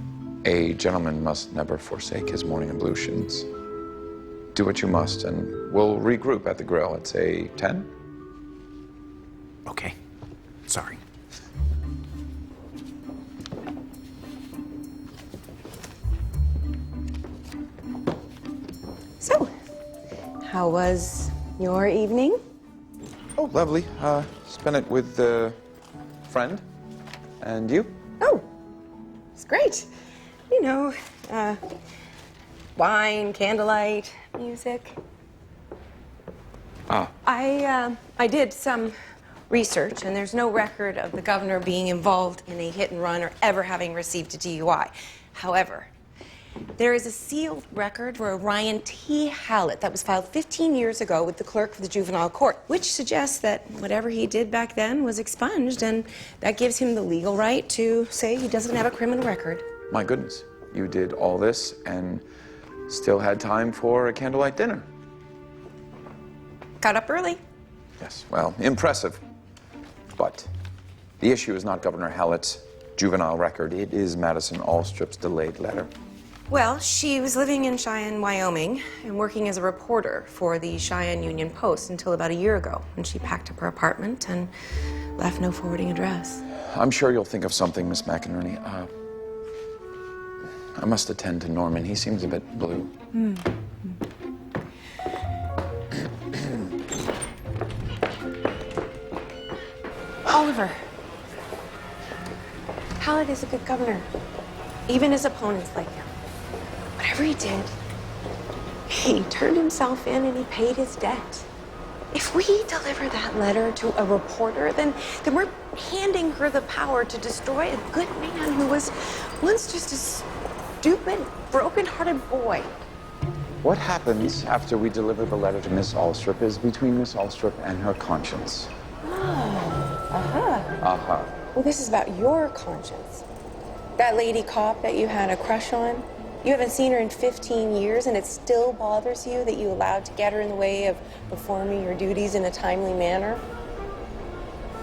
A gentleman must never forsake his morning ablutions. Do what you must, and we'll regroup at the grill at, say, 10? Okay. Sorry. So, how was your evening? Oh, lovely. Spent it with a friend. And you? Oh, it's great. You know, wine, candlelight, music. Ah. I did some research, and there's no record of the governor being involved in a hit and run or ever having received a DUI. However, there is a sealed record for a Ryan T. Hallett that was filed 15 years ago with the clerk of the juvenile court, which suggests that whatever he did back then was expunged, and that gives him the legal right to say he doesn't have a criminal record. My goodness, you did all this and still had time for a candlelight dinner. Got up early. Yes, well, impressive. But the issue is not Governor Hallett's juvenile record. It is Madison Alstrup's delayed letter. Well, she was living in Cheyenne, Wyoming, and working as a reporter for the Cheyenne Union Post until about a year ago, when she packed up her apartment and left no forwarding address. I'm sure you'll think of something, Miss McInerney. I must attend to Norman. He seems a bit blue. Oliver. Hallett is a good governor. Even his opponents like him. Whatever he did, he turned himself in and he paid his debt. If we deliver that letter to a reporter, then we're handing her the power to destroy a good man who was once just a stupid, broken-hearted boy. What happens after we deliver the letter to Miss Alstrup is between Miss Alstrup and her conscience. Well, this is about your conscience. That lady cop that you had a crush on, you haven't seen her in 15 years, and it still bothers you that you allowed to get her in the way of performing your duties in a timely manner?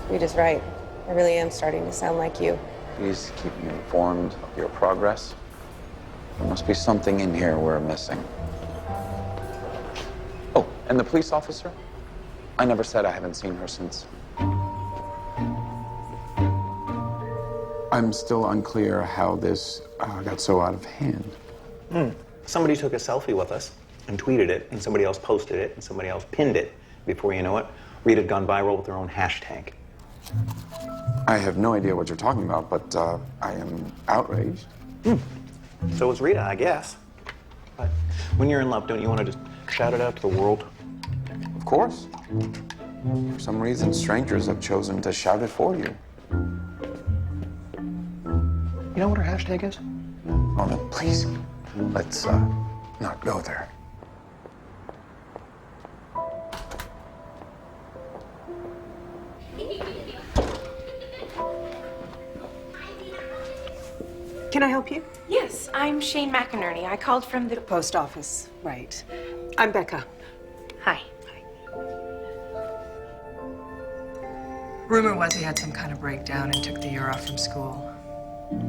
Rita's right. I really am starting to sound like you. Please keep me informed of your progress. There must be something in here we're missing. Oh, and the police officer? I never said I haven't seen her since. I'm still unclear how this got so out of hand. Somebody took a selfie with us and tweeted it, and somebody else posted it, and somebody else pinned it. Before you know it, Rita had gone viral with her own hashtag. I have no idea what you're talking about, but I am outraged. So was Rita, I guess. But when you're in love, don't you want to just shout it out to the world? Of course. For some reason, strangers have chosen to shout it for you. You know what her hashtag is? Norman, please, let's not go there. Can I help you? Yes, I'm Shane McInerney. I called from the Post office, right. I'm Becca. Hi. Rumor was he had some kind of breakdown and took the year off from school.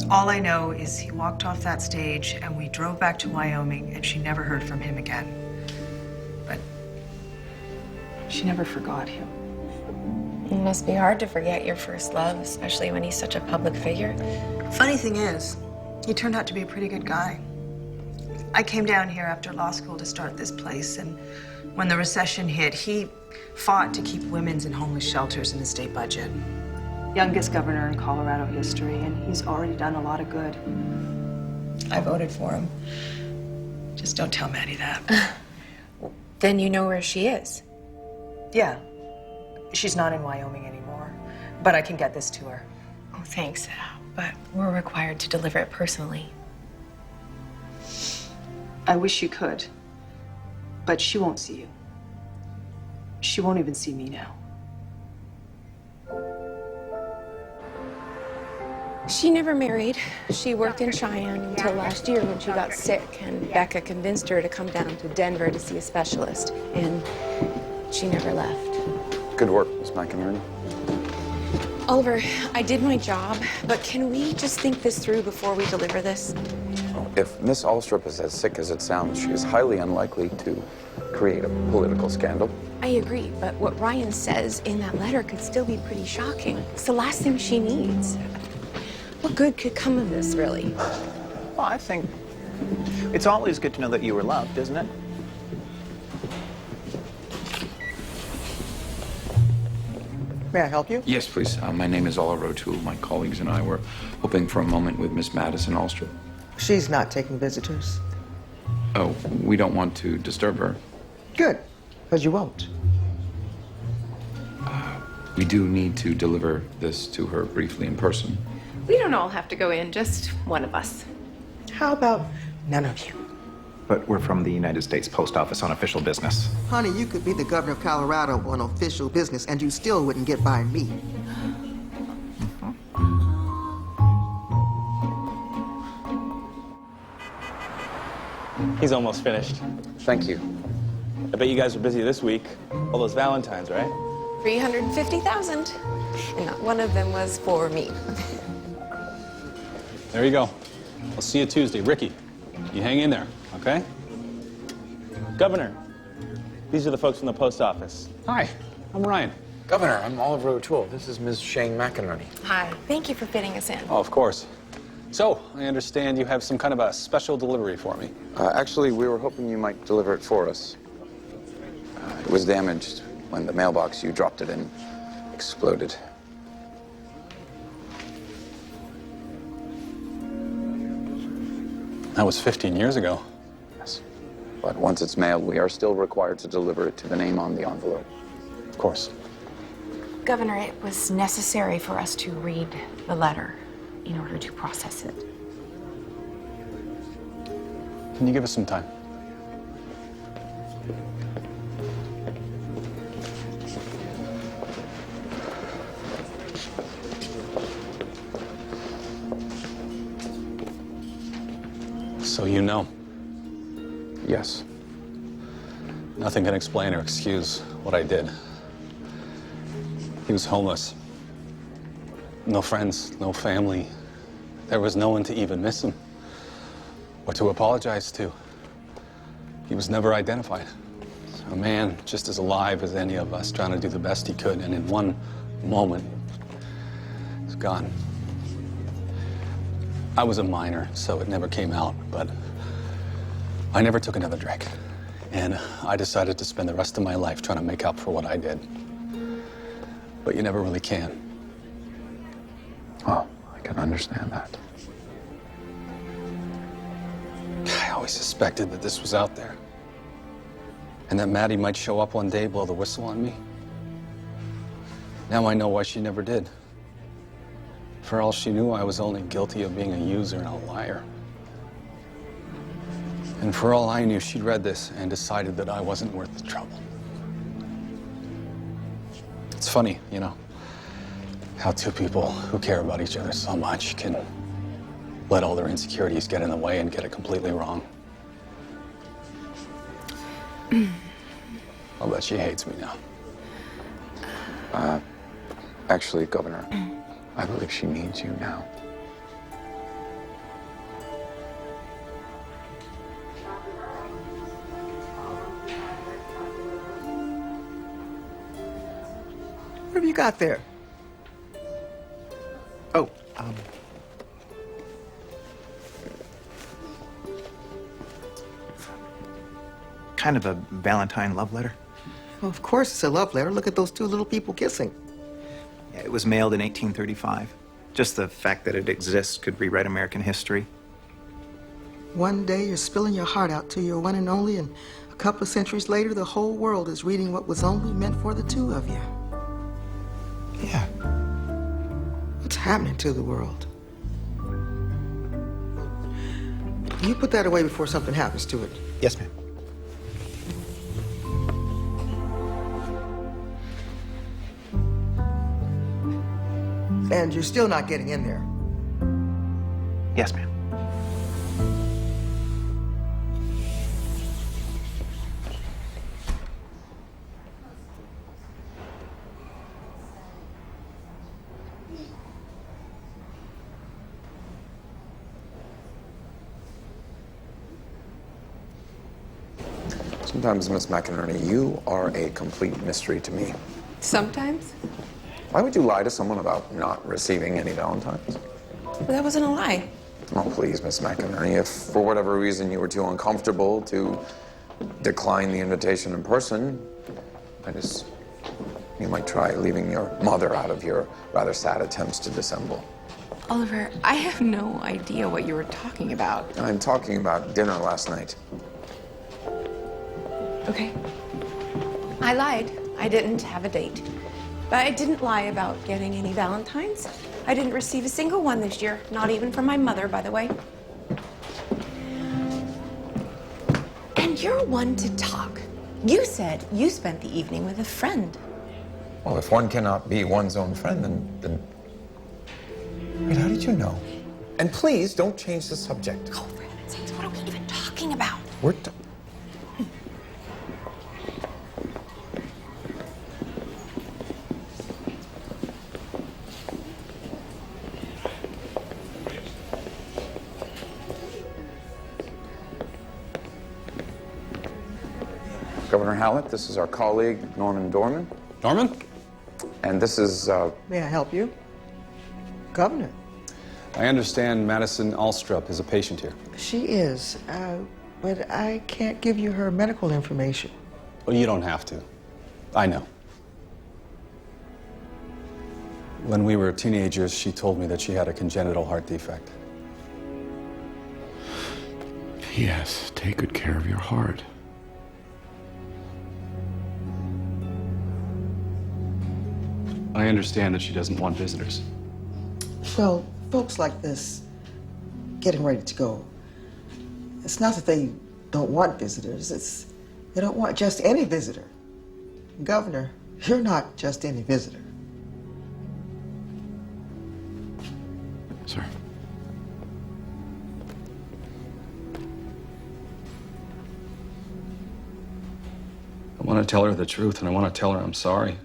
All I know is he walked off that stage and we drove back to Wyoming and she never heard from him again. But she never forgot him. It must be hard to forget your first love, especially when he's such a public figure. Funny thing is, he turned out to be a pretty good guy. I came down here after law school to start this place, and when the recession hit, he fought to keep women's and homeless shelters in the state budget. Youngest governor in Colorado history, and he's already done a lot of good. I voted for him. Just don't tell Maddie that. Then you know where she is. Yeah. She's not in Wyoming anymore, but I can get this to her. Oh, thanks. But we're required to deliver it personally. I wish you could, but she won't see you. She won't even see me now. She never married. She worked in Cheyenne until last year when she got sick, and Becca convinced her to come down to Denver to see a specialist, and she never left. Good work, Miss McInerney. Oliver, I did my job, but can we just think this through before we deliver this? If Miss Alstrup is as sick as it sounds, she is highly unlikely to create a political scandal. I agree, but what Ryan says in that letter could still be pretty shocking. It's the last thing she needs. What good could come of this, really? Well, I think it's always good to know that you were loved, isn't it? May I help you? Yes, please. My name is Oliver O'Toole. My colleagues and I were hoping for a moment with Miss Madison Alstrup. She's not taking visitors. Oh, we don't want to disturb her. Good, because you won't. We do need to deliver this to her briefly in person. We don't all have to go in, just one of us. How about none of you? But we're from the United States Post Office on official business. Honey, you could be the governor of Colorado on official business and you still wouldn't get by me. He's almost finished. Thank you. I bet you guys were busy this week. All those Valentines, right? 350,000. And not one of them was for me. There you go. I'll see you Tuesday. Ricky, you hang in there, okay? Governor, these are the folks from the post office. Hi, I'm Ryan. Governor, I'm Oliver O'Toole. This is Ms. Shane McInerney. Hi. Thank you for fitting us in. Oh, of course. So, I understand you have some kind of a special delivery for me. Actually, we were hoping you might deliver it for us. It was damaged when the mailbox you dropped it in exploded. That was 15 years ago. Yes. But once it's mailed, we are still required to deliver it to the name on the envelope. Of course. Governor, it was necessary for us to read the letter in order to process it. Can you give us some time? So you know? Yes. Nothing can explain or excuse what I did. He was homeless. No friends, no family. There was no one to even miss him or to apologize to. He was never identified. A man just as alive as any of us, trying to do the best he could, and in one moment, he's gone. I was a minor, so it never came out, but I never took another drink. And I decided to spend the rest of my life trying to make up for what I did. But you never really can. Oh, I can understand that. I always suspected that this was out there. And that Maddie might show up one day, blow the whistle on me. Now I know why she never did. For all she knew, I was only guilty of being a user and a liar. And for all I knew, she'd read this and decided that I wasn't worth the trouble. It's funny, you know, how two people who care about each other so much can let all their insecurities get in the way and get it completely wrong. I'll bet she hates me now. Actually, Governor, I believe she needs you now. What have you got there? Oh, kind of a Valentine love letter. Well, of course it's a love letter. Look at those two little people kissing. Yeah, it was mailed in 1835. Just the fact that it exists could rewrite American history. One day you're spilling your heart out to your one and only, and a couple of centuries later, the whole world is reading what was only meant for the two of you. Yeah. What's happening to the world? You put that away before something happens to it. Yes, ma'am. And you're still not getting in there. Yes, ma'am. Sometimes, Miss McInerney, you are a complete mystery to me. Sometimes? Why would you lie to someone about not receiving any Valentines? Well, that wasn't a lie. Oh, please, Miss McInerney, if for whatever reason you were too uncomfortable to decline the invitation in person, you might try leaving your mother out of your rather sad attempts to dissemble. Oliver, I have no idea what you were talking about. I'm talking about dinner last night. Okay. I lied. I didn't have a date. But I didn't lie about getting any Valentines. I didn't receive a single one this year, not even from my mother, by the way. And you're one to talk. You said you spent the evening with a friend. Well, if one cannot be one's own friend, then... Wait, how did you know? And please, don't change the subject. Oh, for heaven's sakes, what are we even talking about? We're... Governor Hallett, this is our colleague, Norman Dorman. Norman? And this is, May I help you? Governor. I understand Madison Alstrup is a patient here. She is, but I can't give you her medical information. Well, you don't have to. I know. When we were teenagers, she told me that she had a congenital heart defect. Yes, take good care of your heart. I understand that she doesn't want visitors. Well, folks like this, getting ready to go, it's not that they don't want visitors, it's they don't want just any visitor. Governor, you're not just any visitor. Sir. I want to tell her the truth, and I want to tell her I'm sorry.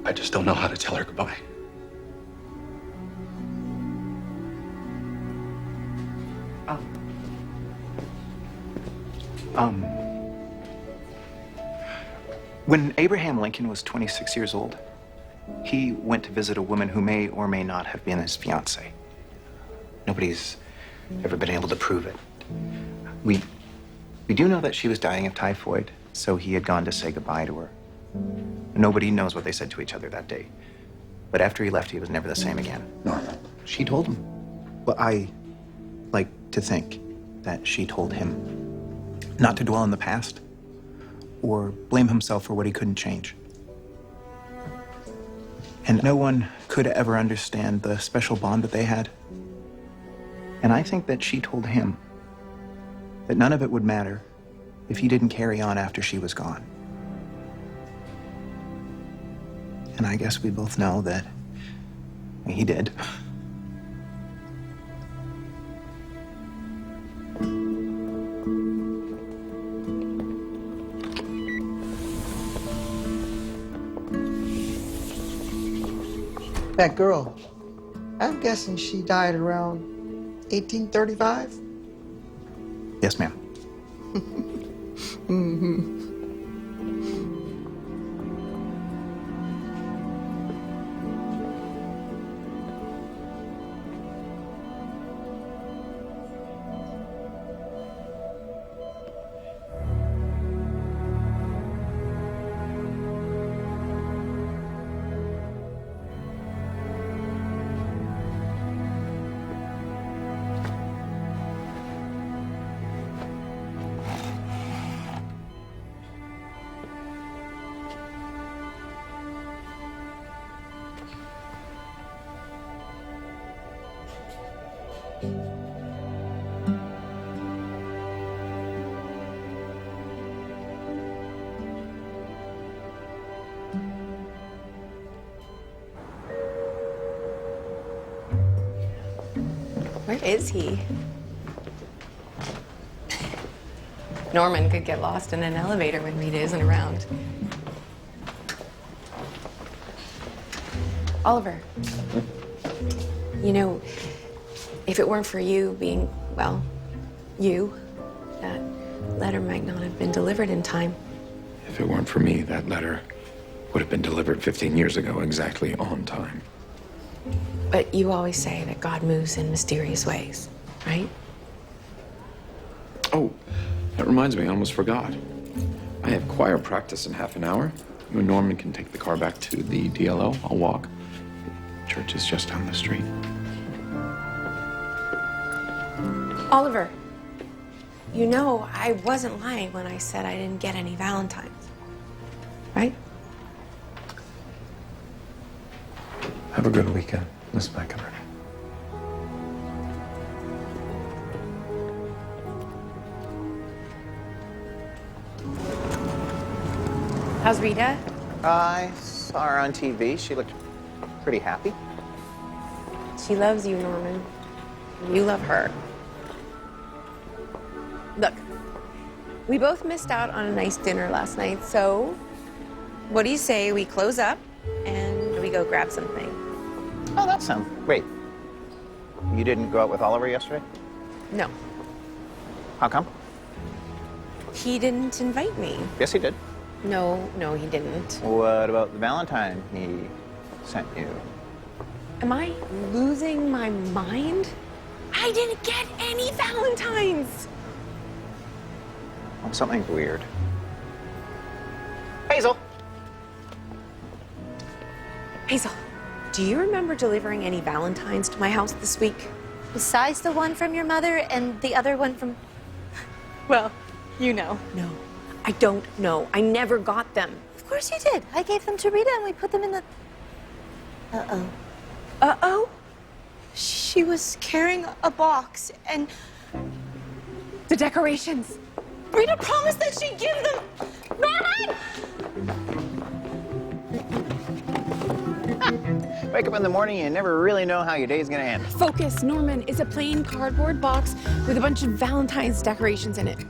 I just don't know how to tell her goodbye. When Abraham Lincoln was 26 years old, he went to visit a woman who may or may not have been his fiancée. Nobody's ever been able to prove it. We do know that she was dying of typhoid, so he had gone to say goodbye to her. Nobody knows what they said to each other that day. But after he left, he was never the same again. Norman. She told him. Well, I like to think that she told him not to dwell on the past or blame himself for what he couldn't change. And no one could ever understand the special bond that they had. And I think that she told him that none of it would matter if he didn't carry on after she was gone. And I guess we both know that he did. That girl, I'm guessing she died around 1835? Yes, ma'am. Mm-hmm. Where is he? Norman could get lost in an elevator when Rita isn't around. Oliver, you know, if it weren't for you being, well, you, that letter might not have been delivered in time. If it weren't for me, that letter would have been delivered 15 years ago, exactly on time. But you always say that God moves in mysterious ways, right? Oh, that reminds me, I almost forgot. I have choir practice in half an hour. You and Norman can take the car back to the DLO. I'll walk. Church is just down the street. Oliver, you know I wasn't lying when I said I didn't get any Valentines, right? Have a good weekend, Miss McInerney. How's Rita? I saw her on TV. She looked pretty happy. She loves you, Norman. You love her. Look, we both missed out on a nice dinner last night, so what do you say we close up and we go grab something? Oh, that sounds great. You didn't go out with Oliver yesterday? No. How come? He didn't invite me. Yes, he did. No, he didn't. What about the Valentine he sent you? Am I losing my mind? I didn't get any Valentines. Oh, something's weird. Hazel! Hazel, do you remember delivering any Valentines to my house this week? Besides the one from your mother and the other one from... Well, you know. No, I don't know. I never got them. Of course you did. I gave them to Rita and we put them in the... Uh-oh. Uh-oh? She was carrying a box and... The decorations. Rita promised that she'd give them... Norman! Wake up in the morning, you never really know how your day's gonna end. Focus, Norman. It's a plain cardboard box with a bunch of Valentine's decorations in it.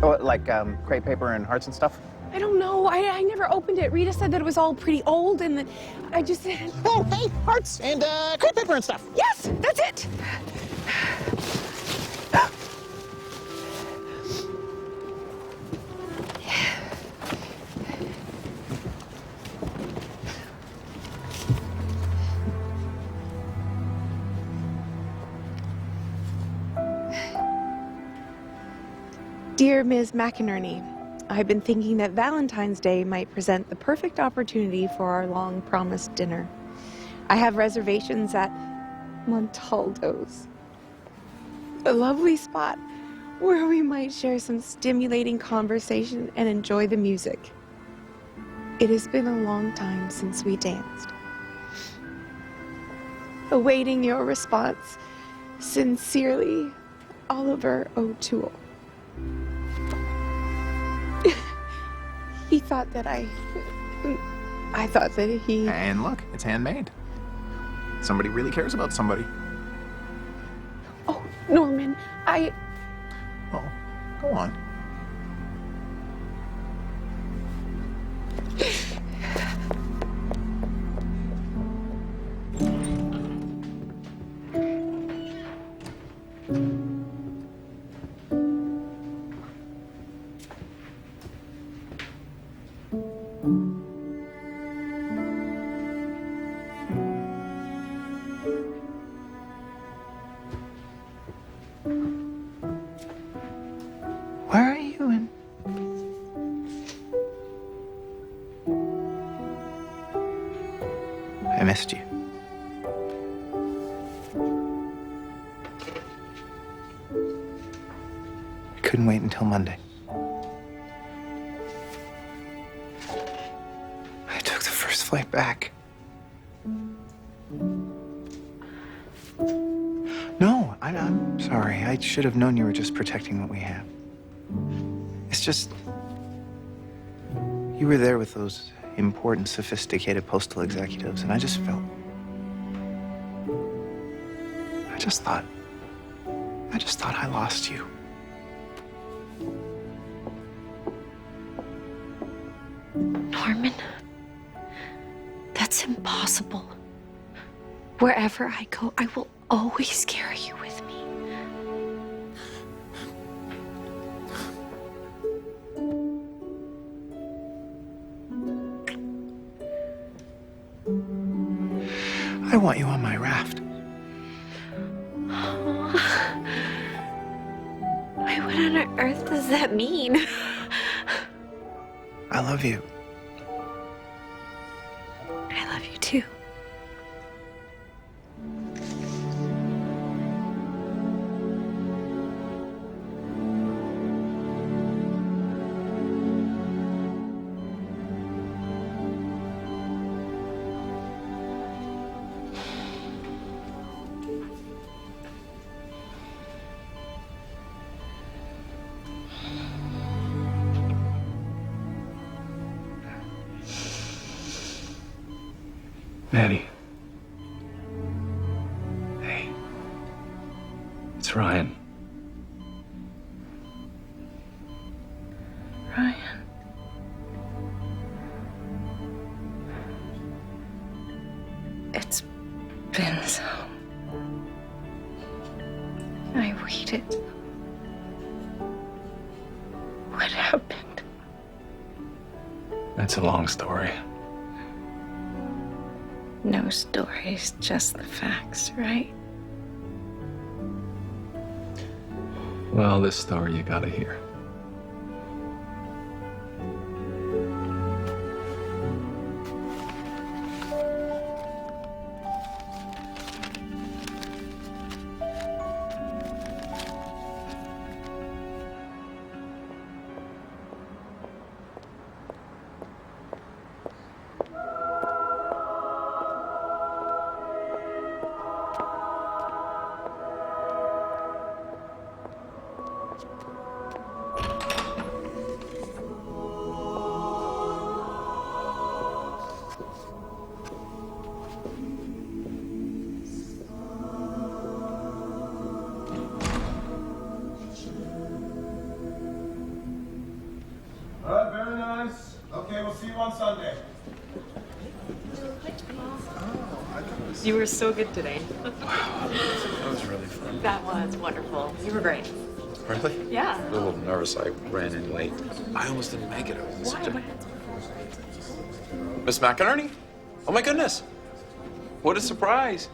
Oh, like crepe paper and hearts and stuff? I don't know. I never opened it. Rita said that it was all pretty old and that I just... Oh, hey, hearts and crepe paper and stuff. Yes, that's it. Dear Ms. McInerney, I've been thinking that Valentine's Day might present the perfect opportunity for our long-promised dinner. I have reservations at Montaldo's, a lovely spot where we might share some stimulating conversation and enjoy the music. It has been a long time since we danced. Awaiting your response, sincerely, Oliver O'Toole. He thought that I thought that he... And look, it's handmade. Somebody really cares about somebody. Oh, Norman, Oh, go on. Where are you in? I missed you. I couldn't wait until Monday. I took the first flight back. No, I'm sorry. I should have known you were just protecting what we have. It's just... You were there with those important, sophisticated postal executives, and I just felt... I just thought I lost you. Norman, that's impossible. Wherever I go, I will always carry you with me. I want you on my raft. What on earth does that mean? I love you. I love you too. Maddie. Hey. It's Ryan. Ryan. It's been so... I waited. What happened? It's a long story. No stories, just the facts, right? Well, this story you gotta hear. You were so good today. Wow, that was really fun. That was wonderful. You were great. Really? Yeah. A little nervous. I ran in late. I almost didn't make it. Why? Miss McInerney? Oh my goodness! What a surprise!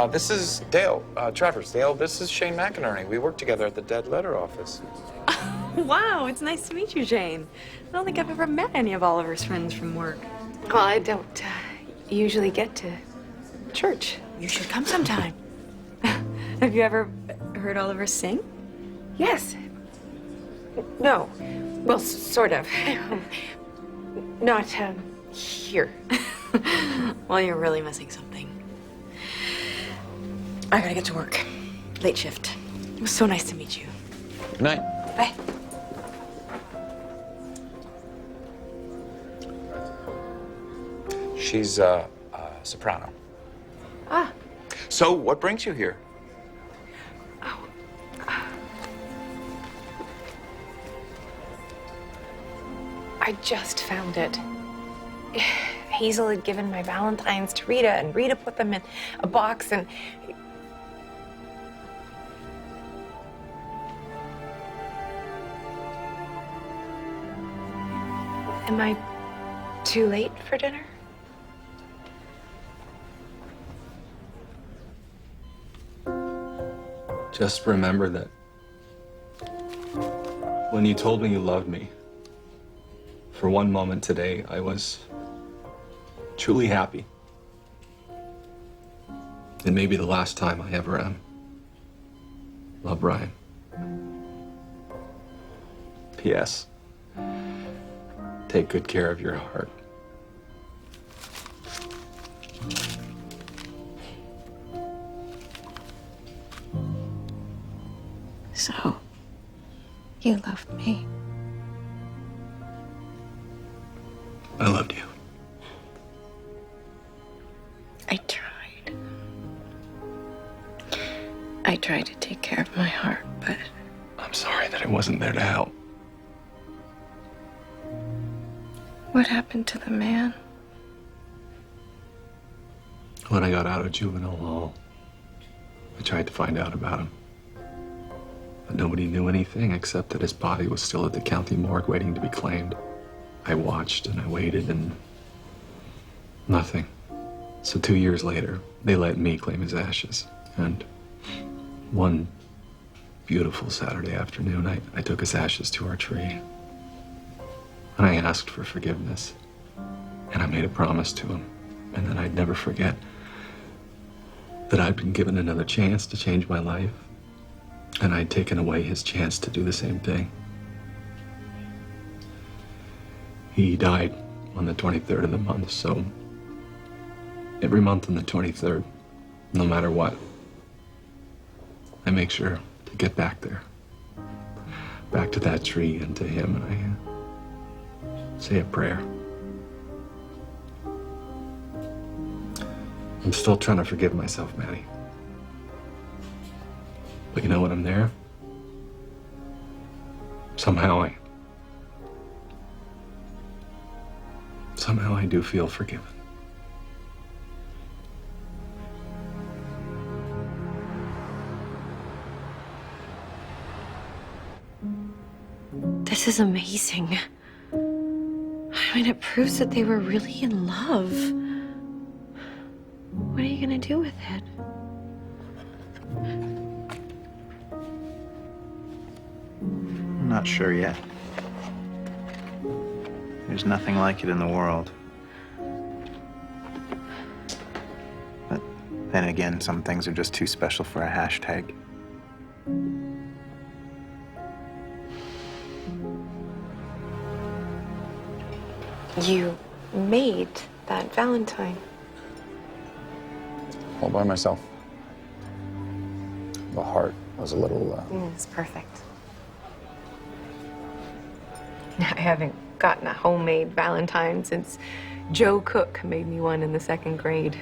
This is Dale, Travers. Dale, this is Shane McInerney. We work together at the Dead Letter office. Wow, it's nice to meet you, Jane. I don't think I've ever met any of Oliver's friends from work. Well, I don't usually get to church. You should come sometime. Have you ever heard Oliver sing? Yes. No. Well, sort of. Not here. Well, you're really missing something. I gotta get to work. Late shift. It was so nice to meet you. Good night. Bye. She's a soprano. Ah. So, what brings you here? I just found it. Hazel had given my Valentines to Rita, and Rita put them in a box, and... Am I too late for dinner? Just remember that when you told me you loved me, for one moment today, I was truly happy. It may be the last time I ever am. Love, Ryan. P.S. Take good care of your heart. So, you loved me. I loved you. I tried. I tried to take care of my heart, but... I'm sorry that I wasn't there to help. What happened to the man? When I got out of juvenile hall, I tried to find out about him. But nobody knew anything except that his body was still at the county morgue waiting to be claimed. I watched and I waited and nothing. So 2 years later, they let me claim his ashes. And one beautiful Saturday afternoon, I took his ashes to our tree. And I asked for forgiveness. And I made a promise to him. And that I'd never forget that I'd been given another chance to change my life. And I'd taken away his chance to do the same thing. He died on the 23rd of the month, so every month on the 23rd, no matter what, I make sure to get back there. Back to that tree and to him, and I say a prayer. I'm still trying to forgive myself, Maddie. But you know when I'm there? Somehow I do feel forgiven. This is amazing. I I mean, it proves that they were really in love. What are you gonna do with it? I'm not sure yet. There's nothing like it in the world. But then again, some things are just too special for a hashtag. You made that Valentine. All by myself. The heart was a little... It's perfect. I haven't gotten a homemade Valentine since Joe Cook made me one in the 2nd grade.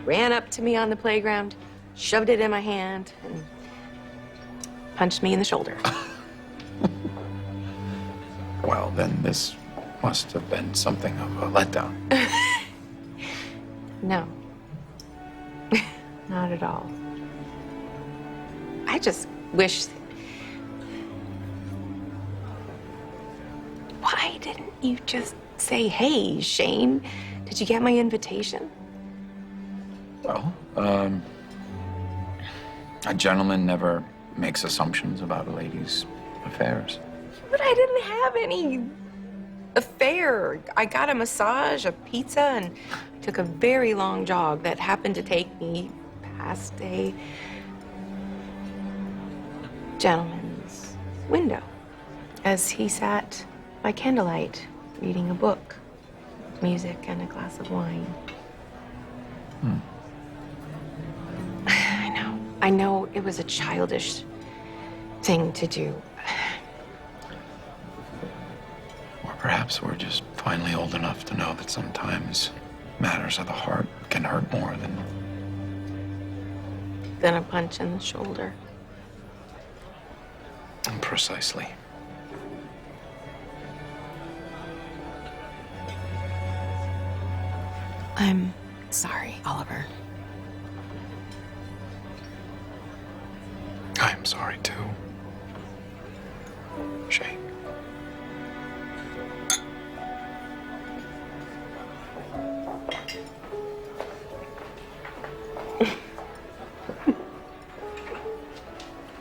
Ran up to me on the playground, shoved it in my hand, and punched me in the shoulder. Well, then this must have been something of a letdown. No. Not at all. I just wish... Why didn't you just say, hey, Shane, did you get my invitation? Well, a gentleman never makes assumptions about a lady's affairs. But I didn't have any affair. I got a massage, a pizza, and took a very long jog that happened to take me past a gentleman's window as he sat by candlelight reading a book, music, and a glass of wine. I know it was a childish thing to do. Or perhaps we're just finally old enough to know that sometimes matters of the heart can hurt more than a punch in the shoulder. Precisely. I'm sorry, Oliver. I'm sorry, too. Shane.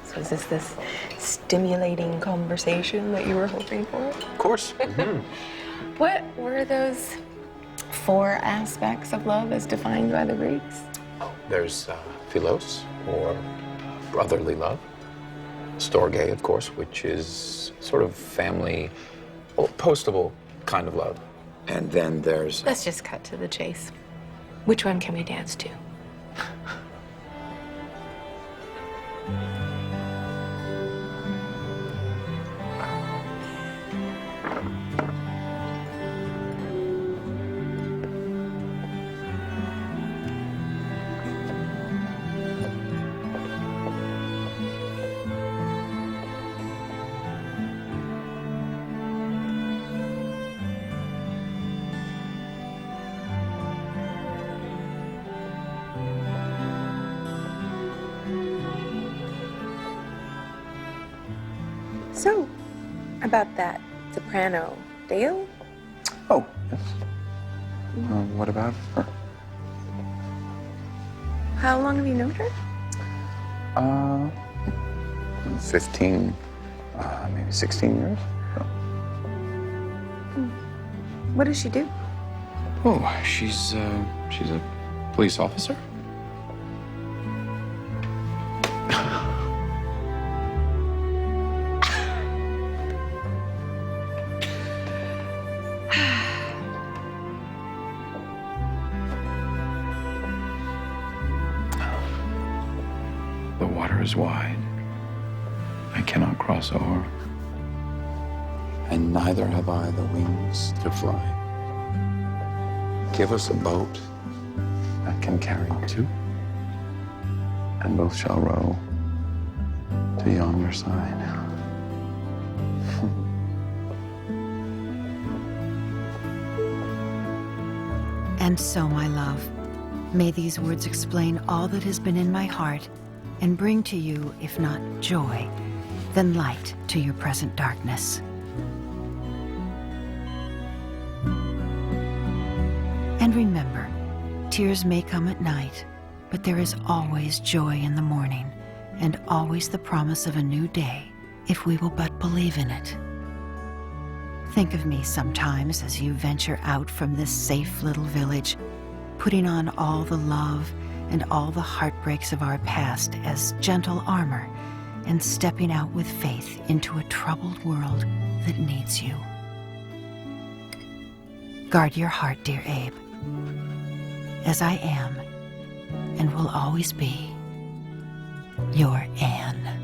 So is this stimulating conversation that you were hoping for? Of course. What were those 4 aspects of love as defined by the Greeks? There's philos, or brotherly love. Storge, of course, which is sort of family, postable kind of love. And then there's... Let's just cut to the chase. Which one can we dance to? So, about that soprano, Dale? Oh, yes. What about her? How long have you known her? 15, maybe 16 years. What does she do? Oh, she's a police officer. The water is wide. I cannot cross over. And neither have I the wings to fly. Give us a boat that can carry 2, and both shall row to yonder side. And so, my love, may these words explain all that has been in my heart and bring to you, if not joy, then light to your present darkness. And remember, tears may come at night, but there is always joy in the morning, and always the promise of a new day, if we will but believe in it. Think of me sometimes as you venture out from this safe little village, putting on all the love and all the heartbreaks of our past as gentle armor, and stepping out with faith into a troubled world that needs you. Guard your heart, dear Abe, as I am and will always be your Anne.